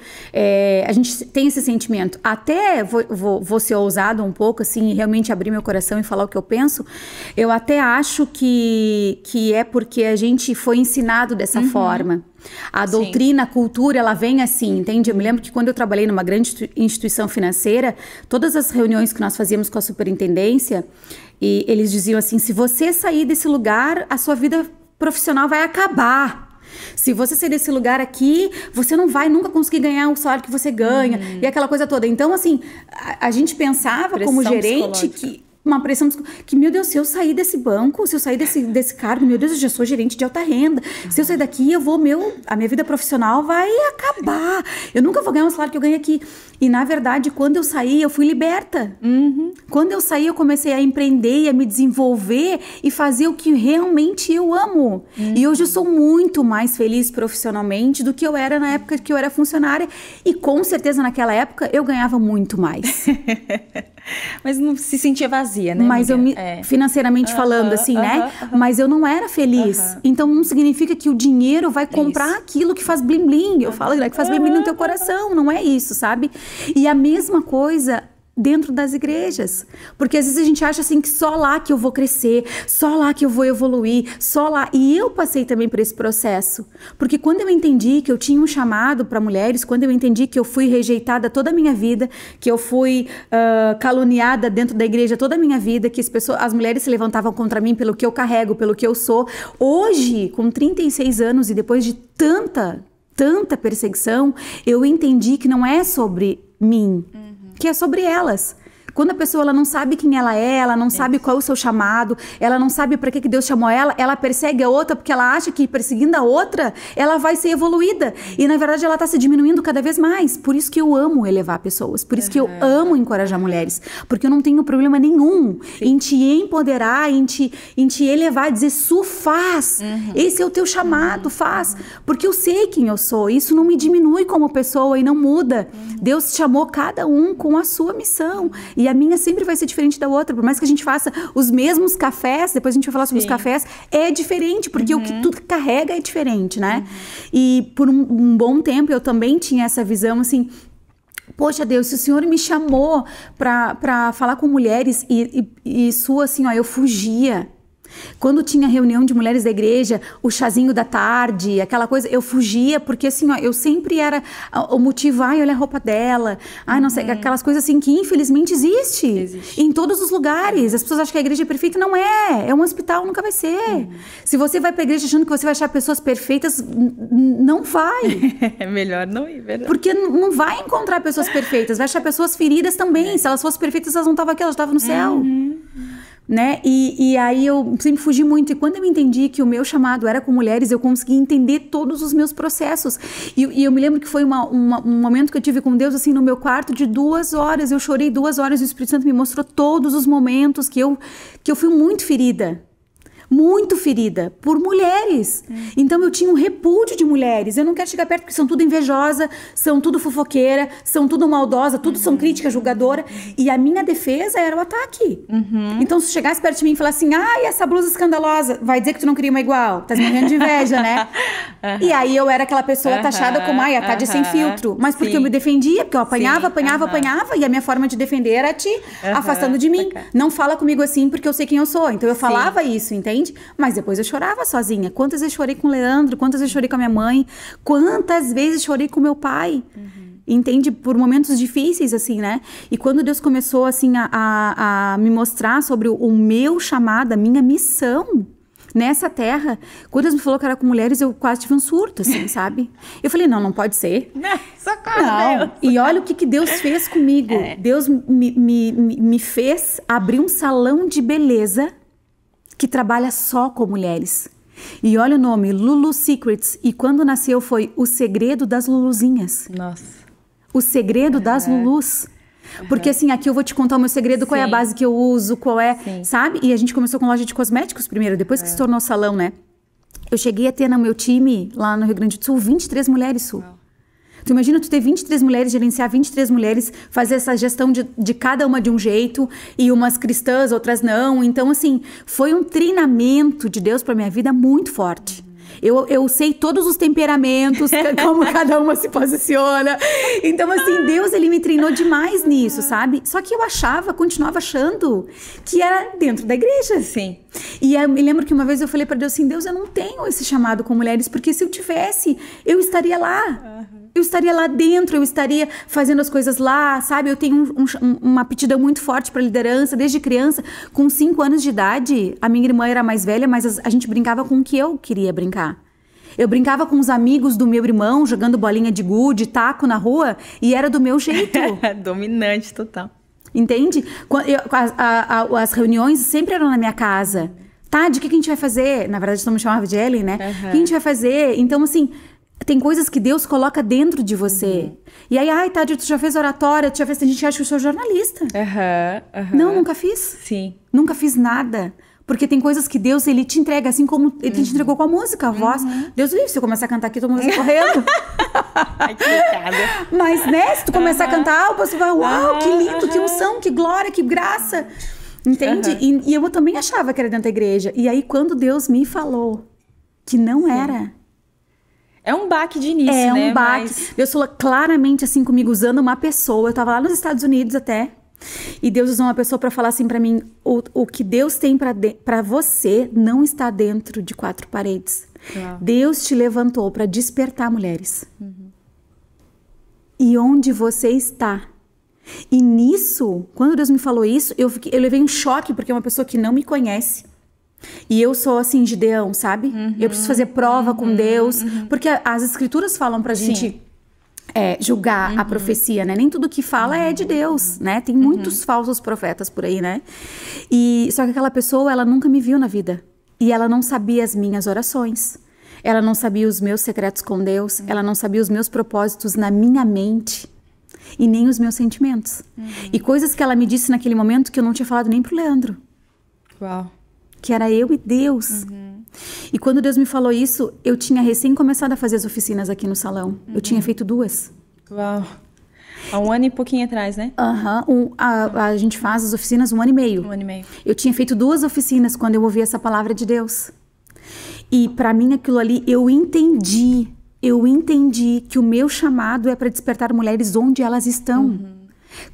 a gente tem esse sentimento. Até vou ser ousado um pouco, assim, e realmente abrir meu coração e falar o que eu penso. Eu até acho que é porque a gente foi ensinado dessa forma. A doutrina, a cultura, ela vem assim, entende? Eu me lembro que quando eu trabalhei numa grande instituição financeira, todas as reuniões que nós fazíamos com a superintendência, e eles diziam assim, se você sair desse lugar, a sua vida profissional vai acabar. Se você sair desse lugar aqui, você não vai nunca conseguir ganhar o salário que você ganha, e aquela coisa toda. Então, assim, a gente pensava pressão como gerente que... Uma pressão que, meu Deus, se eu sair desse banco, se eu sair desse cargo, meu Deus, eu já sou gerente de alta renda. Se eu sair daqui, a minha vida profissional vai acabar. Eu nunca vou ganhar o salário que eu ganho aqui. E, na verdade, quando eu saí, eu fui liberta. Quando eu saí, eu comecei a empreender e a me desenvolver e fazer o que realmente eu amo. E hoje eu sou muito mais feliz profissionalmente do que eu era na época que eu era funcionária. E, com certeza, naquela época, eu ganhava muito mais. Mas não se sentia vazia, né? Mas financeiramente falando, assim, né? Mas eu não era feliz. Então não significa que o dinheiro vai comprar aquilo que faz blim blim. Eu falo, que faz blim blim no teu coração. Não é isso, sabe? E a mesma coisa dentro das igrejas. Porque às vezes a gente acha assim que só lá que eu vou crescer, só lá que eu vou evoluir, só lá. E eu passei também por esse processo. Porque quando eu entendi que eu tinha um chamado para mulheres, quando eu entendi que eu fui rejeitada toda a minha vida, que eu fui caluniada dentro da igreja toda a minha vida, que as mulheres se levantavam contra mim pelo que eu carrego, pelo que eu sou. Hoje, com 36 anos e depois de tanta perseguição, eu entendi que não é sobre mim, que é sobre elas. Quando a pessoa ela não sabe quem ela é, ela não sabe qual é o seu chamado, ela não sabe para que Deus chamou ela persegue a outra porque ela acha que perseguindo a outra, ela vai ser evoluída. E na verdade ela tá se diminuindo cada vez mais. Por isso que eu amo elevar pessoas, por isso que eu amo encorajar mulheres, porque eu não tenho problema nenhum em te empoderar, em te elevar, dizer, Su, faz. Esse é o teu chamado, faz. Porque eu sei quem eu sou. Isso não me diminui como pessoa e não muda. Deus chamou cada um com a sua missão. E a minha sempre vai ser diferente da outra. Por mais que a gente faça os mesmos cafés, depois a gente vai falar sobre os cafés, é diferente, porque o que tu carrega é diferente, né? E por um bom tempo eu também tinha essa visão, assim, poxa Deus, se o Senhor me chamou pra falar com mulheres e sua, assim, ó, eu fugia. Quando tinha reunião de mulheres da igreja, o chazinho da tarde, aquela coisa, eu fugia, porque assim, ó, eu sempre era o motivo, ai, olha a roupa dela, ai, não sei, aquelas coisas assim que infelizmente existe em todos os lugares. As pessoas acham que a igreja é perfeita, não é um hospital, nunca vai ser. Se você vai pra igreja achando que você vai achar pessoas perfeitas, não vai. É melhor não ir, verdade? Porque não vai encontrar pessoas perfeitas, vai achar pessoas feridas também. Se elas fossem perfeitas, elas não estavam aqui, elas estavam no céu. Né? E aí eu sempre fugi muito. E quando eu entendi que o meu chamado era com mulheres, eu consegui entender todos os meus processos. E eu me lembro que foi um momento que eu tive com Deus, assim, no meu quarto de 2 horas. Eu chorei 2 horas e o Espírito Santo me mostrou todos os momentos que eu fui muito ferida por mulheres. Então eu tinha um repúdio de mulheres. Eu não quero chegar perto porque são tudo invejosa, são tudo fofoqueira, são tudo maldosa, tudo são crítica, julgadora. E a minha defesa era o ataque. Então se chegasse perto de mim e falasse assim, ai, essa blusa escandalosa, vai dizer que tu não queria uma igual, tá morrendo de inveja, né? E aí eu era aquela pessoa taxada como, ai, a Tádια sem filtro. Mas porque eu me defendia, porque eu apanhava, e a minha forma de defender era te afastando de mim. Não fala comigo assim porque eu sei quem eu sou. Então eu falava isso, entende? Mas depois eu chorava sozinha. Quantas vezes chorei com o Leandro, quantas vezes chorei com a minha mãe, quantas vezes chorei com meu pai. Entende? Por momentos difíceis, assim, né? E quando Deus começou, assim, a me mostrar sobre o meu chamado, a minha missão nessa terra, quando Deus me falou que era com mulheres, eu quase tive um surto, assim, sabe? Eu falei, não pode ser. Socorro, não. Deus. E olha o que Deus fez comigo. Deus me fez abrir um salão de beleza que trabalha só com mulheres. E olha o nome, Lulu Secrets. E quando nasceu foi O Segredo das Luluzinhas. Nossa. O Segredo das Lulus. Porque assim, aqui eu vou te contar o meu segredo, qual é a base que eu uso, qual é, sabe? E a gente começou com loja de cosméticos primeiro, depois que se tornou salão, né? Eu cheguei a ter no meu time, lá no Rio Grande do Sul, 23 mulheres, Sul. Tu imagina tu ter 23 mulheres, gerenciar 23 mulheres, fazer essa gestão de cada uma de um jeito, e umas cristãs, outras não. Então, assim, foi um treinamento de Deus pra minha vida muito forte. Eu sei todos os temperamentos, como cada uma se posiciona. Então, assim, Deus, ele me treinou demais nisso, sabe? Só que eu continuava achando que era dentro da igreja. Sim. E eu me lembro que uma vez eu falei pra Deus assim, Deus, eu não tenho esse chamado com mulheres, porque se eu tivesse, eu estaria lá. Eu estaria lá dentro, eu estaria fazendo as coisas lá, sabe? Eu tenho uma aptidão muito forte para liderança. Desde criança, com 5 anos de idade, a minha irmã era mais velha, mas a gente brincava com o que eu queria brincar. Eu brincava com os amigos do meu irmão, jogando bolinha de gude, taco na rua, e era do meu jeito. Dominante total. Entende? As reuniões sempre eram na minha casa. Tá, de que a gente vai fazer? Na verdade, eu me chamava de Ellen, né? O que a gente vai fazer? Então, assim... Tem coisas que Deus coloca dentro de você. E aí, ai, Tádια, tu já fez oratória, tu já fez... A gente acha que eu sou jornalista. Não, nunca fiz. Sim. Nunca fiz nada. Porque tem coisas que Deus, ele te entrega, assim como ele te entregou com a música, a voz. Deus livre, se eu começar a cantar aqui, todo mundo vai correndo. Ai, que pecado. Mas, né, se tu começar a cantar, você vai, uau, que lindo, que unção, que glória, que graça. Entende? E eu também achava que era dentro da igreja. E aí, quando Deus me falou que não era... É um baque de início, né? É um baque. Deus falou claramente assim comigo, usando uma pessoa. Eu tava lá nos Estados Unidos até. E Deus usou uma pessoa pra falar assim pra mim, o que Deus tem pra você não está dentro de 4 paredes. Deus te levantou pra despertar mulheres. E onde você está? E nisso, quando Deus me falou isso, eu levei um choque, porque é uma pessoa que não me conhece. E eu sou assim, Gideão, sabe? Eu preciso fazer prova com Deus. Porque as escrituras falam pra gente... julgar a profecia, né? Nem tudo que fala é de Deus, né? Tem muitos falsos profetas por aí, né? E só que aquela pessoa, ela nunca me viu na vida. E ela não sabia as minhas orações. Ela não sabia os meus secretos com Deus. Ela não sabia os meus propósitos na minha mente. E nem os meus sentimentos. E coisas que ela me disse naquele momento que eu não tinha falado nem pro Leandro. Uau. Que era eu e Deus. E quando Deus me falou isso, eu tinha recém começado a fazer as oficinas aqui no salão. Eu tinha feito 2. Uau. Há 1 ano e pouquinho atrás, né? A gente faz as oficinas 1 ano e meio. 1 ano e meio. Eu tinha feito 2 oficinas quando eu ouvi essa palavra de Deus. E pra mim aquilo ali, eu entendi que o meu chamado é para despertar mulheres onde elas estão.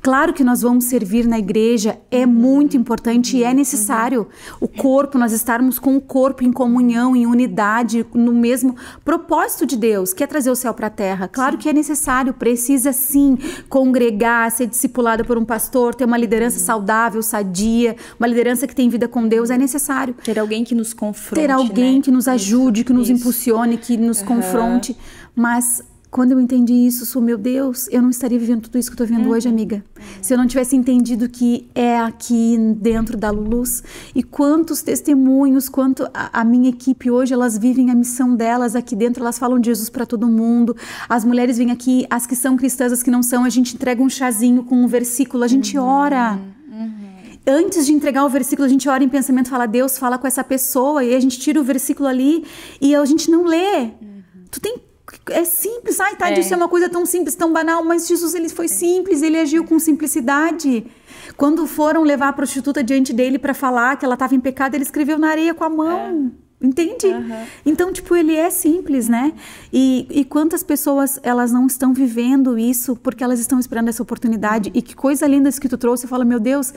Claro que nós vamos servir na igreja, é muito importante e é necessário. O corpo, nós estarmos com o corpo em comunhão, em unidade, no mesmo propósito de Deus, que é trazer o céu para a terra. Claro que é necessário, precisa sim congregar, ser discipulada por um pastor, ter uma liderança saudável, sadia, uma liderança que tem vida com Deus, é necessário. Ter alguém que nos confronte, ter alguém, né, que nos ajude, que nos isso. impulsione, que nos confronte. Mas quando eu entendi isso, meu Deus, eu não estaria vivendo tudo isso que eu tô vivendo hoje, amiga. Se eu não tivesse entendido que é aqui dentro da Luz. E quantos testemunhos, quanto a minha equipe hoje, elas vivem a missão delas aqui dentro, elas falam de Jesus para todo mundo. As mulheres vêm aqui, as que são cristãs, as que não são, a gente entrega um chazinho com um versículo, a gente ora. Antes de entregar o versículo, a gente ora em pensamento, fala, Deus, fala com essa pessoa, e a gente tira o versículo ali e a gente não lê. É simples, isso é uma coisa tão simples, tão banal, mas Jesus, ele foi simples, ele agiu com simplicidade. Quando foram levar a prostituta diante dele para falar que ela estava em pecado, ele escreveu na areia com a mão. Entende? Então, ele é simples, né? E quantas pessoas, elas não estão vivendo isso porque elas estão esperando essa oportunidade. E que coisa linda isso que tu trouxe. Eu falo, meu Deus,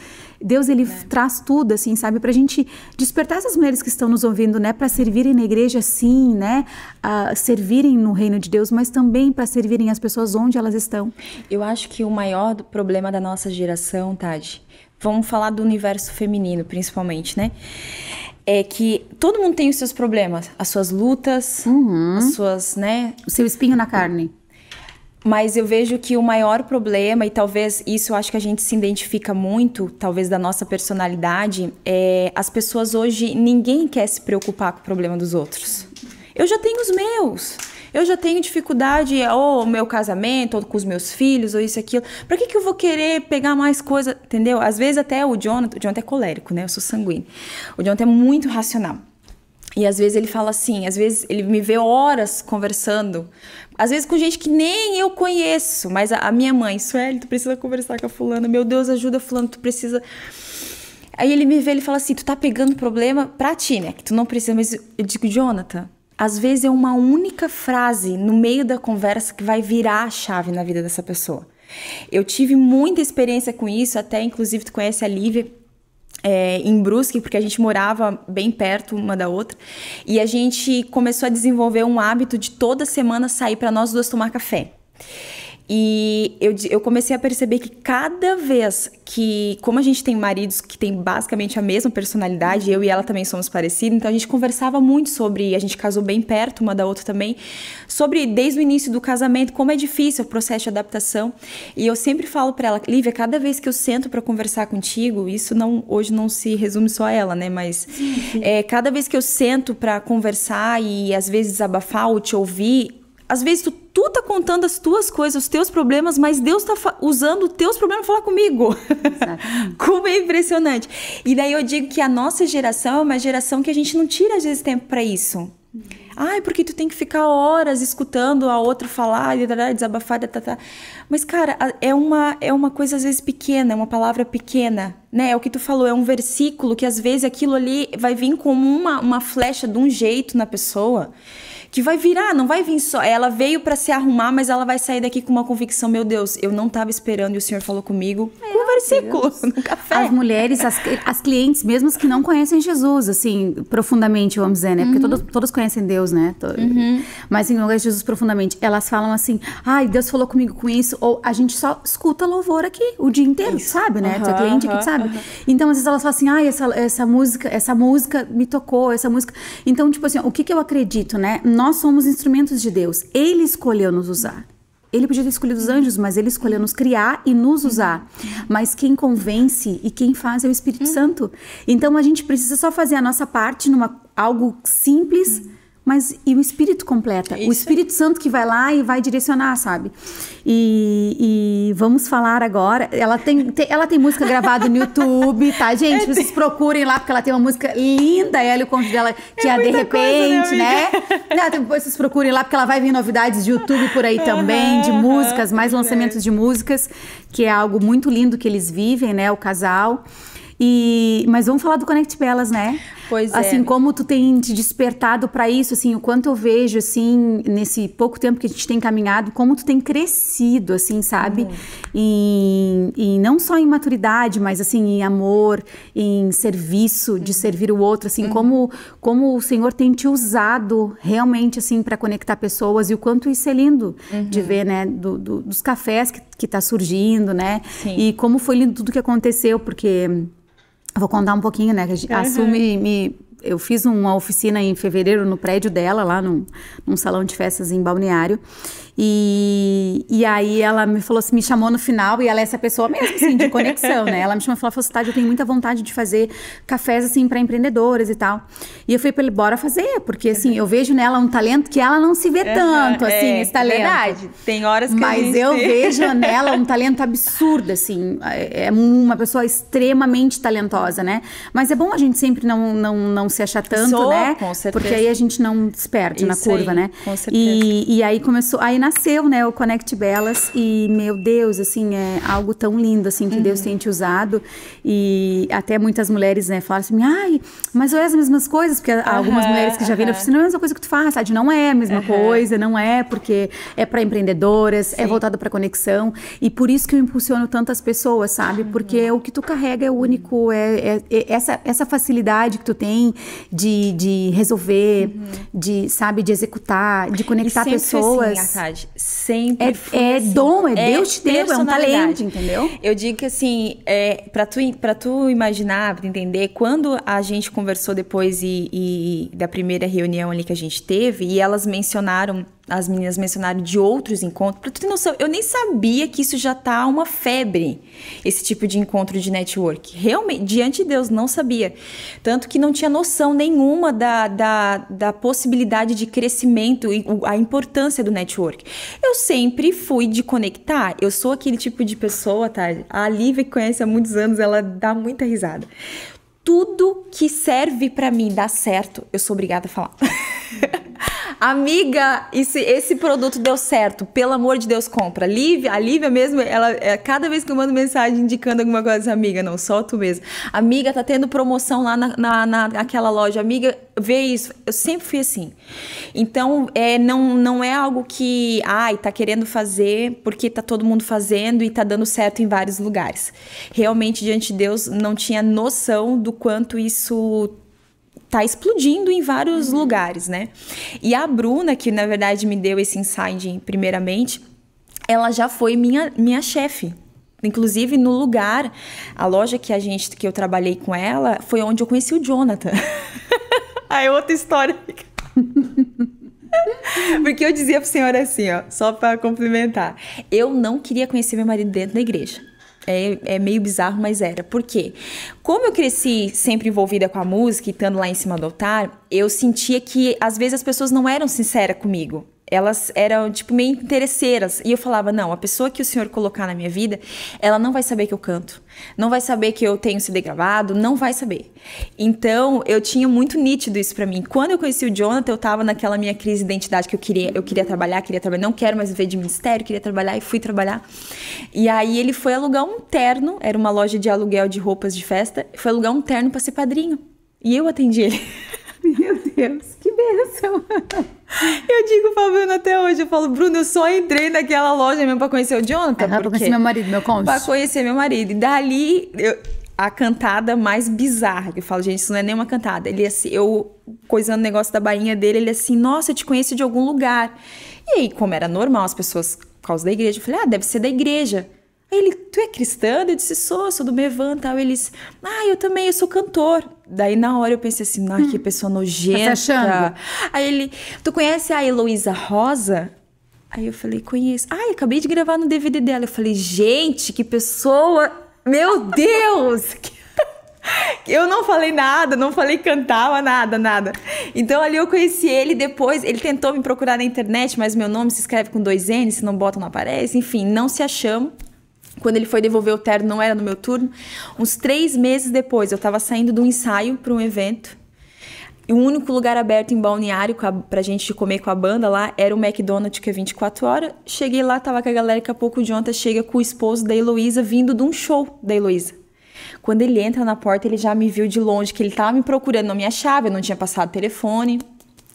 ele traz tudo, assim, sabe? Pra gente despertar essas mulheres que estão nos ouvindo, né? Pra servirem na igreja, sim, né? Servirem no reino de Deus, mas também pra servirem as pessoas onde elas estão. Eu acho que o maior problema da nossa geração, Tati, vamos falar do universo feminino, principalmente, né? É que todo mundo tem os seus problemas, as suas lutas, as suas, né? O seu espinho na carne. Mas eu vejo que o maior problema, e talvez isso eu acho que a gente se identifica muito, talvez da nossa personalidade, é as pessoas hoje, ninguém quer se preocupar com o problema dos outros. Eu já tenho os meus. Eu já tenho dificuldade, ou o meu casamento, ou com os meus filhos, ou isso e aquilo. Pra que eu vou querer pegar mais coisa, entendeu? Às vezes até o Jonathan é colérico, né? Eu sou sanguíneo. O Jonathan é muito racional. E às vezes ele fala assim, às vezes ele me vê horas conversando, às vezes com gente que nem eu conheço, mas a minha mãe, Sueli, tu precisa conversar com a fulana, meu Deus, ajuda fulano, tu precisa... Aí ele me vê, ele fala assim, tu tá pegando problema pra ti, né? Que tu não precisa, mas eu digo, Jonathan... Às vezes é uma única frase no meio da conversa que vai virar a chave na vida dessa pessoa. Eu tive muita experiência com isso, até inclusive tu conhece a Lívia em Brusque, porque a gente morava bem perto uma da outra. E a gente começou a desenvolver um hábito de toda semana sair para nós duas tomar café. E eu comecei a perceber que cada vez que, como a gente tem maridos que tem basicamente a mesma personalidade, eu e ela também somos parecidos, então a gente conversava muito sobre, a gente casou bem perto uma da outra também, sobre desde o início do casamento, como é difícil o processo de adaptação. E eu sempre falo pra ela, Lívia, cada vez que eu sento pra conversar contigo, isso hoje não se resume só a ela, né, mas cada vez que eu sento pra conversar e às vezes desabafar ou te ouvir, às vezes tu tá contando as tuas coisas, os teus problemas, mas Deus tá usando os teus problemas pra falar comigo. Como é impressionante. E daí eu digo que a nossa geração é uma geração que a gente não tira, às vezes, tempo pra isso. Ai, porque tu tem que ficar horas escutando a outra falar, desabafar, Mas, cara, é uma coisa, às vezes, pequena, é uma palavra pequena, né? É o que tu falou, é um versículo que, às vezes, aquilo ali vai vir como uma flecha de um jeito na pessoa, que vai virar, não vai vir só. Ela veio pra se arrumar, mas ela vai sair daqui com uma convicção, meu Deus, eu não tava esperando e o Senhor falou comigo com um versículo no café. As mulheres, as clientes, mesmo as que não conhecem Jesus, assim, profundamente, vamos dizer, né? Porque todas conhecem Deus, né? Mas em lugar de Jesus profundamente, elas falam assim, ai, Deus falou comigo com isso, ou a gente só escuta louvor aqui o dia inteiro, sabe, né? Tu é cliente aqui, sabe? Então, às vezes elas falam assim, ai, essa música me tocou, essa música... Então, tipo assim, o que eu acredito, né? Nós somos instrumentos de Deus. Ele escolheu nos usar. Ele podia ter escolhido os anjos, mas ele escolheu nos criar e nos usar. Mas quem convence e quem faz é o Espírito Santo. Então a gente precisa só fazer a nossa parte algo simples, mas e o Espírito completa. Isso. O Espírito Santo que vai lá e vai direcionar, sabe? E vamos falar agora. Ela tem música gravada no YouTube, tá, gente? Vocês procurem lá, porque ela tem uma música linda, ela e o cônjuge dela, que é De Repente, coisa, né? Depois vocês procurem lá, porque ela vai vir novidades de YouTube por aí também, de músicas, mais lançamentos de músicas, que é algo muito lindo que eles vivem, né? O casal. Mas vamos falar do Conect Belas, né? Pois é. Assim, como tu tem te despertado para isso, assim, o quanto eu vejo, assim, nesse pouco tempo que a gente tem caminhado, como tu tem crescido, assim, sabe? E não só em maturidade, mas, assim, em amor, em serviço, de servir o outro, assim, como o Senhor tem te usado realmente, assim, para conectar pessoas, e o quanto isso é lindo de ver, né? Dos cafés que tá surgindo, né? Sim. E como foi lindo tudo que aconteceu, porque... Vou contar um pouquinho, né? A Su eu fiz uma oficina em fevereiro no prédio dela, lá num salão de festas em Balneário. E aí ela me falou assim, me chamou no final, e ela é essa pessoa mesmo, assim, de conexão, né? Ela me chamou e falou assim, Tati, eu tenho muita vontade de fazer cafés, assim, para empreendedoras e tal. E eu falei, bora fazer, porque, assim, eu vejo nela um talento que ela não se vê tanto, assim, esse talento. Verdade, tem horas que Mas eu vejo nela um talento absurdo, assim, é uma pessoa extremamente talentosa, né? Mas é bom a gente sempre não se achar tanto, né? Com certeza. Porque aí a gente não se perde na curva, aí, né? Com certeza. E aí nasceu, né, o Conect Belas, e, meu Deus, assim, é algo tão lindo, assim, que Deus tem te usado, e até muitas mulheres, né, falam assim, ai, mas é as mesmas coisas, porque algumas mulheres que já viram, eu falei, não é a mesma coisa que tu faz, sabe? Não é a mesma coisa, não é, porque é para empreendedoras, é voltado para conexão, e por isso que eu impulsiono tantas pessoas, sabe? Porque o que tu carrega é único, essa facilidade que tu tem de resolver, de executar, de conectar pessoas. Assim, Tati, sempre assim. Dom, Deus te deu, é um talento, entendeu? Eu digo que assim, pra tu imaginar, pra entender, quando a gente conversou depois e da primeira reunião ali que a gente teve, e as meninas mencionaram de outros encontros, pra tu ter noção, eu nem sabia que isso já tá uma febre, esse tipo de encontro de network. Realmente, diante de Deus, não sabia. Tanto que não tinha noção nenhuma da possibilidade de crescimento e a importância do network. Eu sempre fui de conectar. Eu sou aquele tipo de pessoa, tá? A Lívia, que conhece há muitos anos, ela dá muita risada. Tudo que serve pra mim dar certo, eu sou obrigada a falar. Amiga, esse produto deu certo, pelo amor de Deus, compra. A Lívia mesmo, cada vez que eu mando mensagem indicando alguma coisa, amiga, não, só tu mesmo. Amiga, tá tendo promoção lá naquela loja, amiga, vê isso. Eu sempre fui assim. Então, não é algo que, tá querendo fazer porque tá todo mundo fazendo e tá dando certo em vários lugares. Realmente, diante de Deus, não tinha noção do quanto isso tá explodindo em vários lugares, né? E a Bruna, que na verdade me deu esse insight primeiramente, ela já foi minha chefe. Inclusive, no lugar, a loja que eu trabalhei com ela, foi onde eu conheci o Jonathan. Aí outra história. Porque eu dizia pro senhor assim, ó, só pra complementar. Eu não queria conhecer meu marido dentro da igreja. É meio bizarro, mas era. Por quê? Como eu cresci sempre envolvida com a música e estando lá em cima do altar, eu sentia que, às vezes, as pessoas não eram sinceras comigo. Elas eram, tipo, meio interesseiras. E eu falava, não, a pessoa que o Senhor colocar na minha vida, ela não vai saber que eu canto. Não vai saber que eu tenho CD gravado, não vai saber. Então, eu tinha muito nítido isso pra mim. Quando eu conheci o Jonathan, eu tava naquela minha crise de identidade que eu queria trabalhar, não quero mais viver de ministério, queria trabalhar e fui trabalhar. E aí, ele foi alugar um terno, era uma loja de aluguel de roupas de festa, foi alugar um terno pra ser padrinho. E eu atendi ele. Meu Deus, que bênção! Eu digo pra Bruna até hoje, eu falo, Bruna, eu só entrei naquela loja mesmo pra conhecer o Jonathan. Pra conhecer meu marido, meu cônjuge. Pra conhecer meu marido. E dali, a cantada mais bizarra, que eu falo, gente, isso não é nem uma cantada. Ele assim, eu coisando o negócio da bainha dele, ele assim, nossa, eu te conheço de algum lugar. E aí, como era normal, as pessoas, por causa da igreja, eu falei, deve ser da igreja. Aí ele, tu é cristã? Eu disse, sou do Mevan, tal. Eles, eu também, eu sou cantor. Daí na hora eu pensei assim, que pessoa nojenta. Tá achando? Aí ele, tu conhece a Heloísa Rosa? Aí eu falei, conheço. Ai, acabei de gravar no DVD dela. Eu falei, gente, que pessoa... Meu Deus! Eu não falei nada, não falei cantava, nada. Então ali eu conheci ele depois. Ele tentou me procurar na internet, mas meu nome se escreve com 2 N, se não botam não aparece. Enfim, não se achamos. Quando ele foi devolver o terno, não era no meu turno. Uns 3 meses depois, eu tava saindo de um ensaio para um evento. E o único lugar aberto em Balneário pra gente comer com a banda lá era o McDonald's, que é 24 horas. Cheguei lá, tava com a galera, daqui a pouco o Jonathan chega com o esposo da Heloísa, vindo de um show da Heloísa. Quando ele entra na porta, ele já me viu de longe, que ele tava me procurando, não me achava, eu não tinha passado telefone,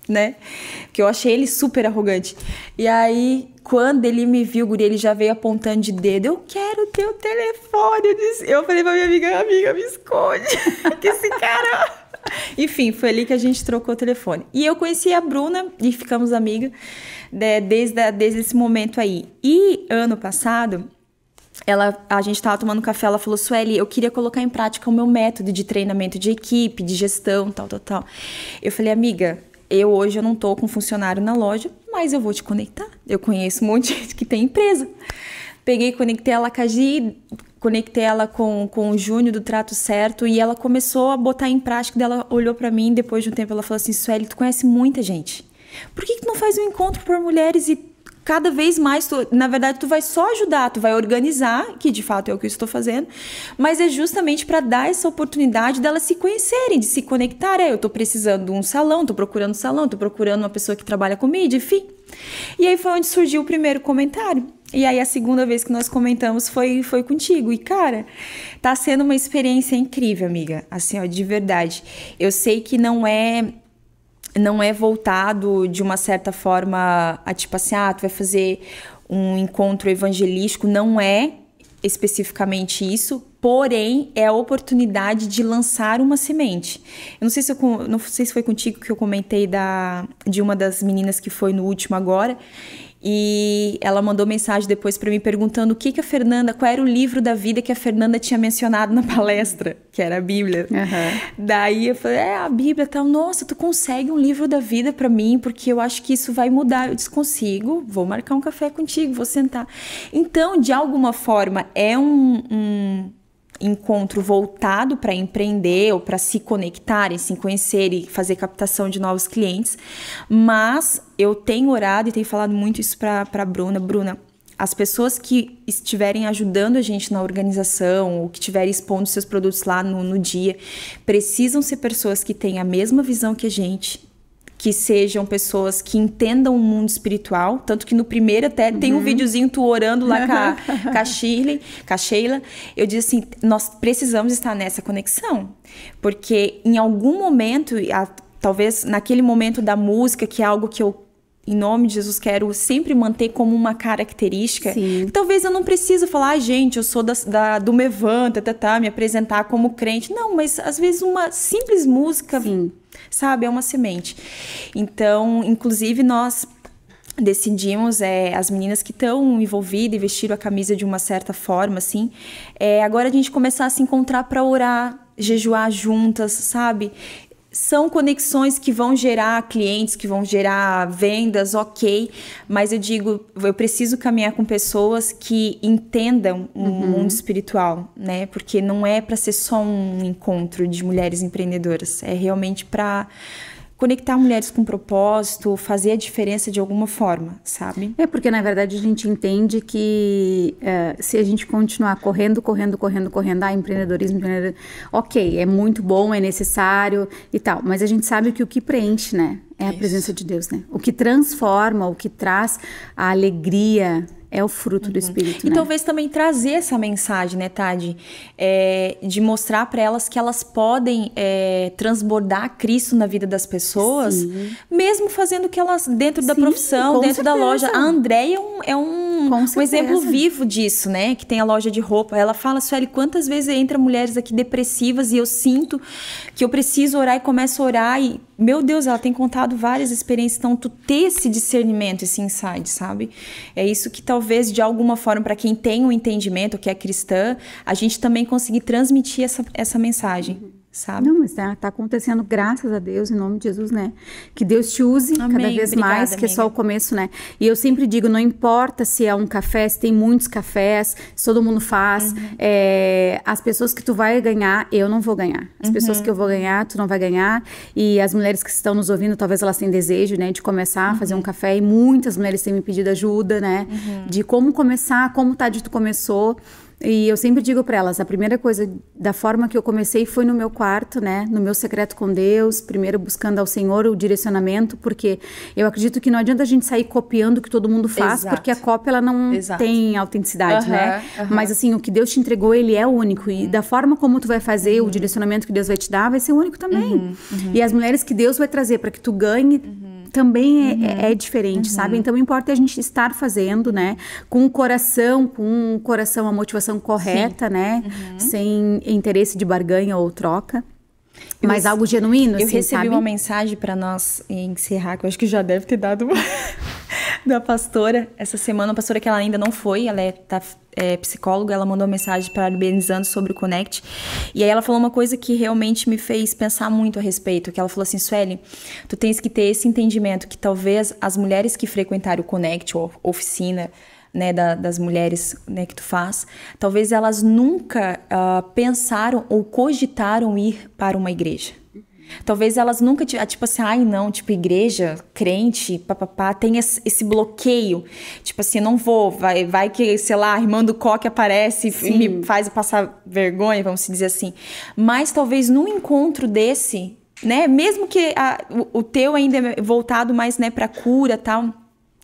né? Porque eu achei ele super arrogante. E aí, quando ele me viu, guri, ele já veio apontando de dedo, eu quero o teu telefone. Eu falei pra minha amiga, me esconde, que esse cara... Enfim, foi ali que a gente trocou o telefone. E eu conheci a Bruna e ficamos amigas desde esse momento aí. E ano passado, a gente estava tomando café, ela falou, Sueli, eu queria colocar em prática o meu método de treinamento de equipe, de gestão, tal. Eu falei, amiga, hoje eu não tô com funcionário na loja, mas eu vou te conectar. Eu conheço um monte de gente que tem empresa. Peguei, conectei ela com a Gi, conectei ela com o Júnior do Trato Certo e ela começou a botar em prática. Ela olhou pra mim, depois de um tempo ela falou assim, Sueli, tu conhece muita gente. Por que tu não faz um encontro por mulheres e cada vez mais, na verdade, tu vai só ajudar, tu vai organizar, que de fato é o que eu estou fazendo, mas é justamente para dar essa oportunidade delas se conhecerem, de se conectar. Eu tô precisando de um salão, tô procurando um salão, tô procurando uma pessoa que trabalha com mídia, enfim. E aí foi onde surgiu o primeiro comentário. E aí a segunda vez que nós comentamos foi contigo. E, cara, tá sendo uma experiência incrível, amiga. Assim, ó, de verdade. Eu sei que não é voltado de uma certa forma a tipo assim, tu vai fazer um encontro evangelístico. Não é especificamente isso, porém é a oportunidade de lançar uma semente. Eu não sei se foi contigo que eu comentei de uma das meninas que foi no último agora. E ela mandou mensagem depois para mim perguntando qual era o livro da vida que a Fernanda tinha mencionado na palestra, que era a Bíblia. Uhum. Daí eu falei, a Bíblia tal. Nossa, tu consegue um livro da vida para mim, porque eu acho que isso vai mudar. Eu disse, consigo, vou marcar um café contigo, vou sentar. Então, de alguma forma, é um encontro voltado para empreender ou para se conectarem, se conhecer e fazer captação de novos clientes, mas eu tenho orado e tenho falado muito isso para a Bruna, as pessoas que estiverem ajudando a gente na organização ou que estiverem expondo seus produtos lá no dia, precisam ser pessoas que têm a mesma visão que a gente, que sejam pessoas que entendam o mundo espiritual, tanto que no primeiro até tem um videozinho tu orando lá com a Sheila, eu disse assim, nós precisamos estar nessa conexão, porque em algum momento, talvez naquele momento da música, que é algo que eu, em nome de Jesus, quero sempre manter como uma característica. Sim. Talvez eu não preciso falar, gente, eu sou do Mevan, me apresentar como crente. Não, mas às vezes uma simples música, sim, sabe, é uma semente. Então, inclusive, nós decidimos, as meninas que estão envolvidas e vestiram a camisa de uma certa forma, assim, agora a gente começar a se encontrar para orar, jejuar juntas, sabe? São conexões que vão gerar clientes, que vão gerar vendas, ok. Mas eu digo, eu preciso caminhar com pessoas que entendam o mundo espiritual, né? Porque não é para ser só um encontro de mulheres empreendedoras. É realmente para conectar mulheres com propósito, fazer a diferença de alguma forma, sabe? Porque na verdade a gente entende que se a gente continuar correndo, empreendedorismo, ok, é muito bom, é necessário e tal, mas a gente sabe que o que preenche, né, é a presença de Deus, né? O que transforma, o que traz a alegria é o fruto do Espírito, E né? talvez também trazer essa mensagem, né, Tadi? De mostrar para elas que elas podem transbordar Cristo na vida das pessoas, sim, mesmo fazendo que elas, dentro da profissão, dentro da loja. A Andréia é um exemplo vivo disso, né? Que tem a loja de roupa. Ela fala, Sueli, quantas vezes entra mulheres aqui depressivas e eu sinto que eu preciso orar e começo a orar e, meu Deus, ela tem contado várias experiências. Então, tu ter esse discernimento, esse insight, sabe? É isso que talvez, de alguma forma, para quem tem um entendimento, que é cristã, a gente também conseguir transmitir essa mensagem. sabe? Não, mas tá acontecendo, graças a Deus, em nome de Jesus, né? Que Deus te use cada vez mais, que é só o começo, né? E eu sempre digo, não importa se é um café, se tem muitos cafés, se todo mundo faz, as pessoas que tu vai ganhar, eu não vou ganhar. As pessoas que eu vou ganhar, tu não vai ganhar. E as mulheres que estão nos ouvindo, talvez elas tenham desejo, né, de começar a fazer um café. E muitas mulheres têm me pedido ajuda, né? De como começar, como tá de tu começou. E eu sempre digo para elas, a primeira coisa, da forma que eu comecei foi no meu quarto, né? No meu secreto com Deus, primeiro buscando ao Senhor o direcionamento, porque eu acredito que não adianta a gente sair copiando o que todo mundo faz, porque a cópia, ela não tem autenticidade, né? Mas assim, o que Deus te entregou, ele é único. E da forma como tu vai fazer, o direcionamento que Deus vai te dar, vai ser único também. E as mulheres que Deus vai trazer para que tu ganhe, também é diferente, sabe? Então, o importa é a gente estar fazendo, né? Com o coração, a motivação correta, né? Sem interesse de barganha ou troca. Mas algo genuíno, eu assim, recebi uma mensagem para nós encerrar, que eu acho que já deve ter dado da pastora essa semana, uma pastora que ela ainda não foi, ela é psicóloga, ela mandou uma mensagem parabenizando sobre o Connect, e aí ela falou uma coisa que realmente me fez pensar muito a respeito, que ela falou assim, Sueli, tu tens que ter esse entendimento que talvez as mulheres que frequentaram o Connect, ou oficina, né, das mulheres, né, que tu faz, talvez elas nunca pensaram ou cogitaram ir para uma igreja. Talvez elas nunca, tipo assim, ai não, tipo, igreja, crente, papapá, tem esse bloqueio. Tipo assim, não vou, vai que, sei lá, a irmã do coque aparece e me faz passar vergonha, vamos dizer assim. Mas talvez num encontro desse, né, mesmo que o teu ainda é voltado mais, né, pra cura e tal,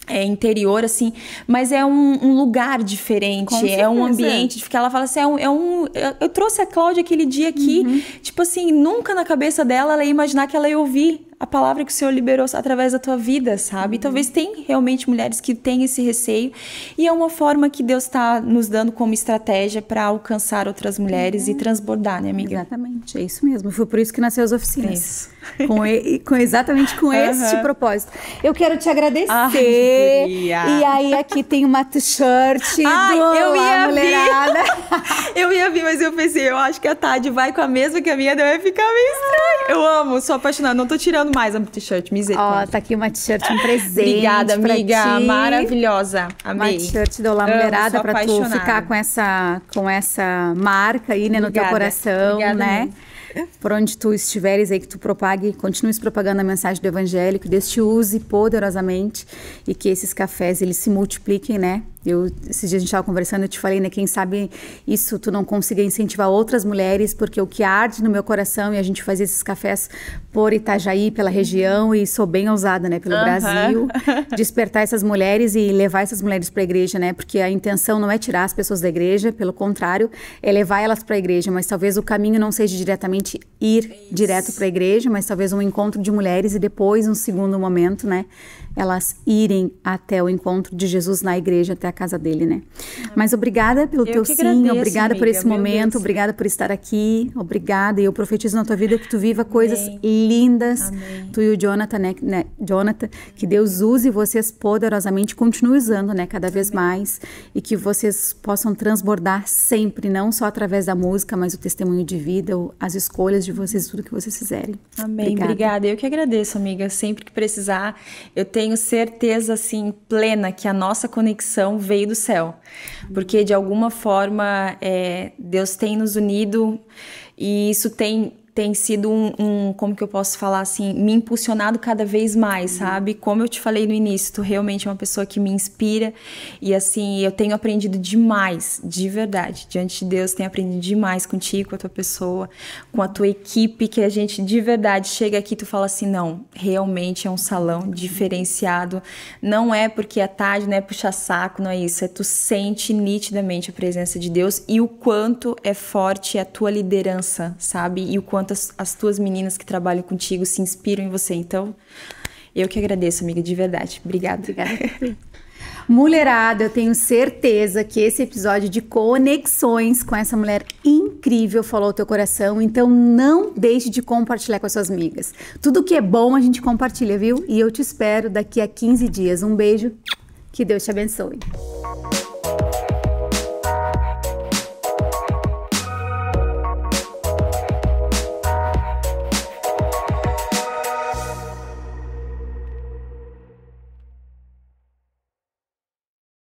interior, assim, mas é um lugar diferente, é um ambiente, porque ela fala assim, eu trouxe a Cláudia aquele dia aqui, tipo assim, nunca na cabeça dela ela ia imaginar que ela ia ouvir a palavra que o Senhor liberou através da tua vida, sabe? Talvez tem realmente mulheres que têm esse receio, e é uma forma que Deus está nos dando como estratégia para alcançar outras mulheres e transbordar, né, amiga? Exatamente, é isso mesmo. Foi por isso que nasceu as oficinas. Exatamente com este propósito. Eu quero te agradecer. E aí aqui tem uma t-shirt eu ia mulherada. Eu ia vir, mas eu pensei, eu acho que a Tade vai com a mesma que a minha, daí vai ficar meio estranho. Eu amo, sou apaixonada, não tô tirando mais a t-shirt, misericórdia. Tá aqui uma t-shirt, um presente. Obrigada, amiga, maravilhosa, amei. Uma t-shirt do Olá Mulherada pra tu ficar com essa marca aí, né, no teu coração, obrigada, né? Amiga. Por onde tu estiveres aí, que tu continues propagando a mensagem do Evangelho, que Deus te use poderosamente e que esses cafés, eles se multipliquem, né? Esses dias a gente estava conversando, eu te falei, né? Quem sabe isso tu não consiga incentivar outras mulheres, porque o que arde no meu coração, e a gente faz esses cafés por Itajaí, pela região, e sou bem ousada, né? Pelo Brasil, despertar essas mulheres e levar essas mulheres para a igreja, né? Porque a intenção não é tirar as pessoas da igreja, pelo contrário, é levar elas para a igreja, mas talvez o caminho não seja diretamente ir direto para a igreja, mas talvez um encontro de mulheres e depois, um segundo momento, né? Elas irem até o encontro de Jesus na igreja, até a casa dele, né? Mas obrigada pelo teu sim, obrigada por esse momento, obrigada por estar aqui, obrigada. E eu profetizo na tua vida que tu viva coisas lindas. Amém. Tu e o Jonathan, né? Jonathan, que Deus use vocês poderosamente, continue usando, né? Cada vez mais. E que vocês possam transbordar sempre, não só através da música, mas o testemunho de vida, as escolhas de vocês, tudo que vocês fizerem. Amém. Obrigada. Eu que agradeço, amiga. Sempre que precisar, eu tenho certeza, assim, plena que a nossa conexão veio do céu. Porque, de alguma forma, Deus tem nos unido e isso tem sido como que eu posso falar assim, me impulsionado cada vez mais, sabe? Como eu te falei no início, tu realmente é uma pessoa que me inspira e assim, eu tenho aprendido demais, de verdade, diante de Deus, tenho aprendido demais contigo, com a tua pessoa, com a tua equipe, que a gente de verdade chega aqui e tu fala assim, não, realmente é um salão diferenciado, não é porque é tarde, não é puxar saco, não é isso, tu sente nitidamente a presença de Deus e o quanto é forte a tua liderança, sabe? E o quanto as tuas meninas que trabalham contigo se inspiram em você. Então, eu que agradeço, amiga, de verdade. Obrigada. Obrigada. Mulherada, eu tenho certeza que esse episódio de conexões com essa mulher incrível falou ao teu coração, então não deixe de compartilhar com as suas amigas. Tudo que é bom a gente compartilha, viu? E eu te espero daqui a 15 dias. Um beijo, que Deus te abençoe.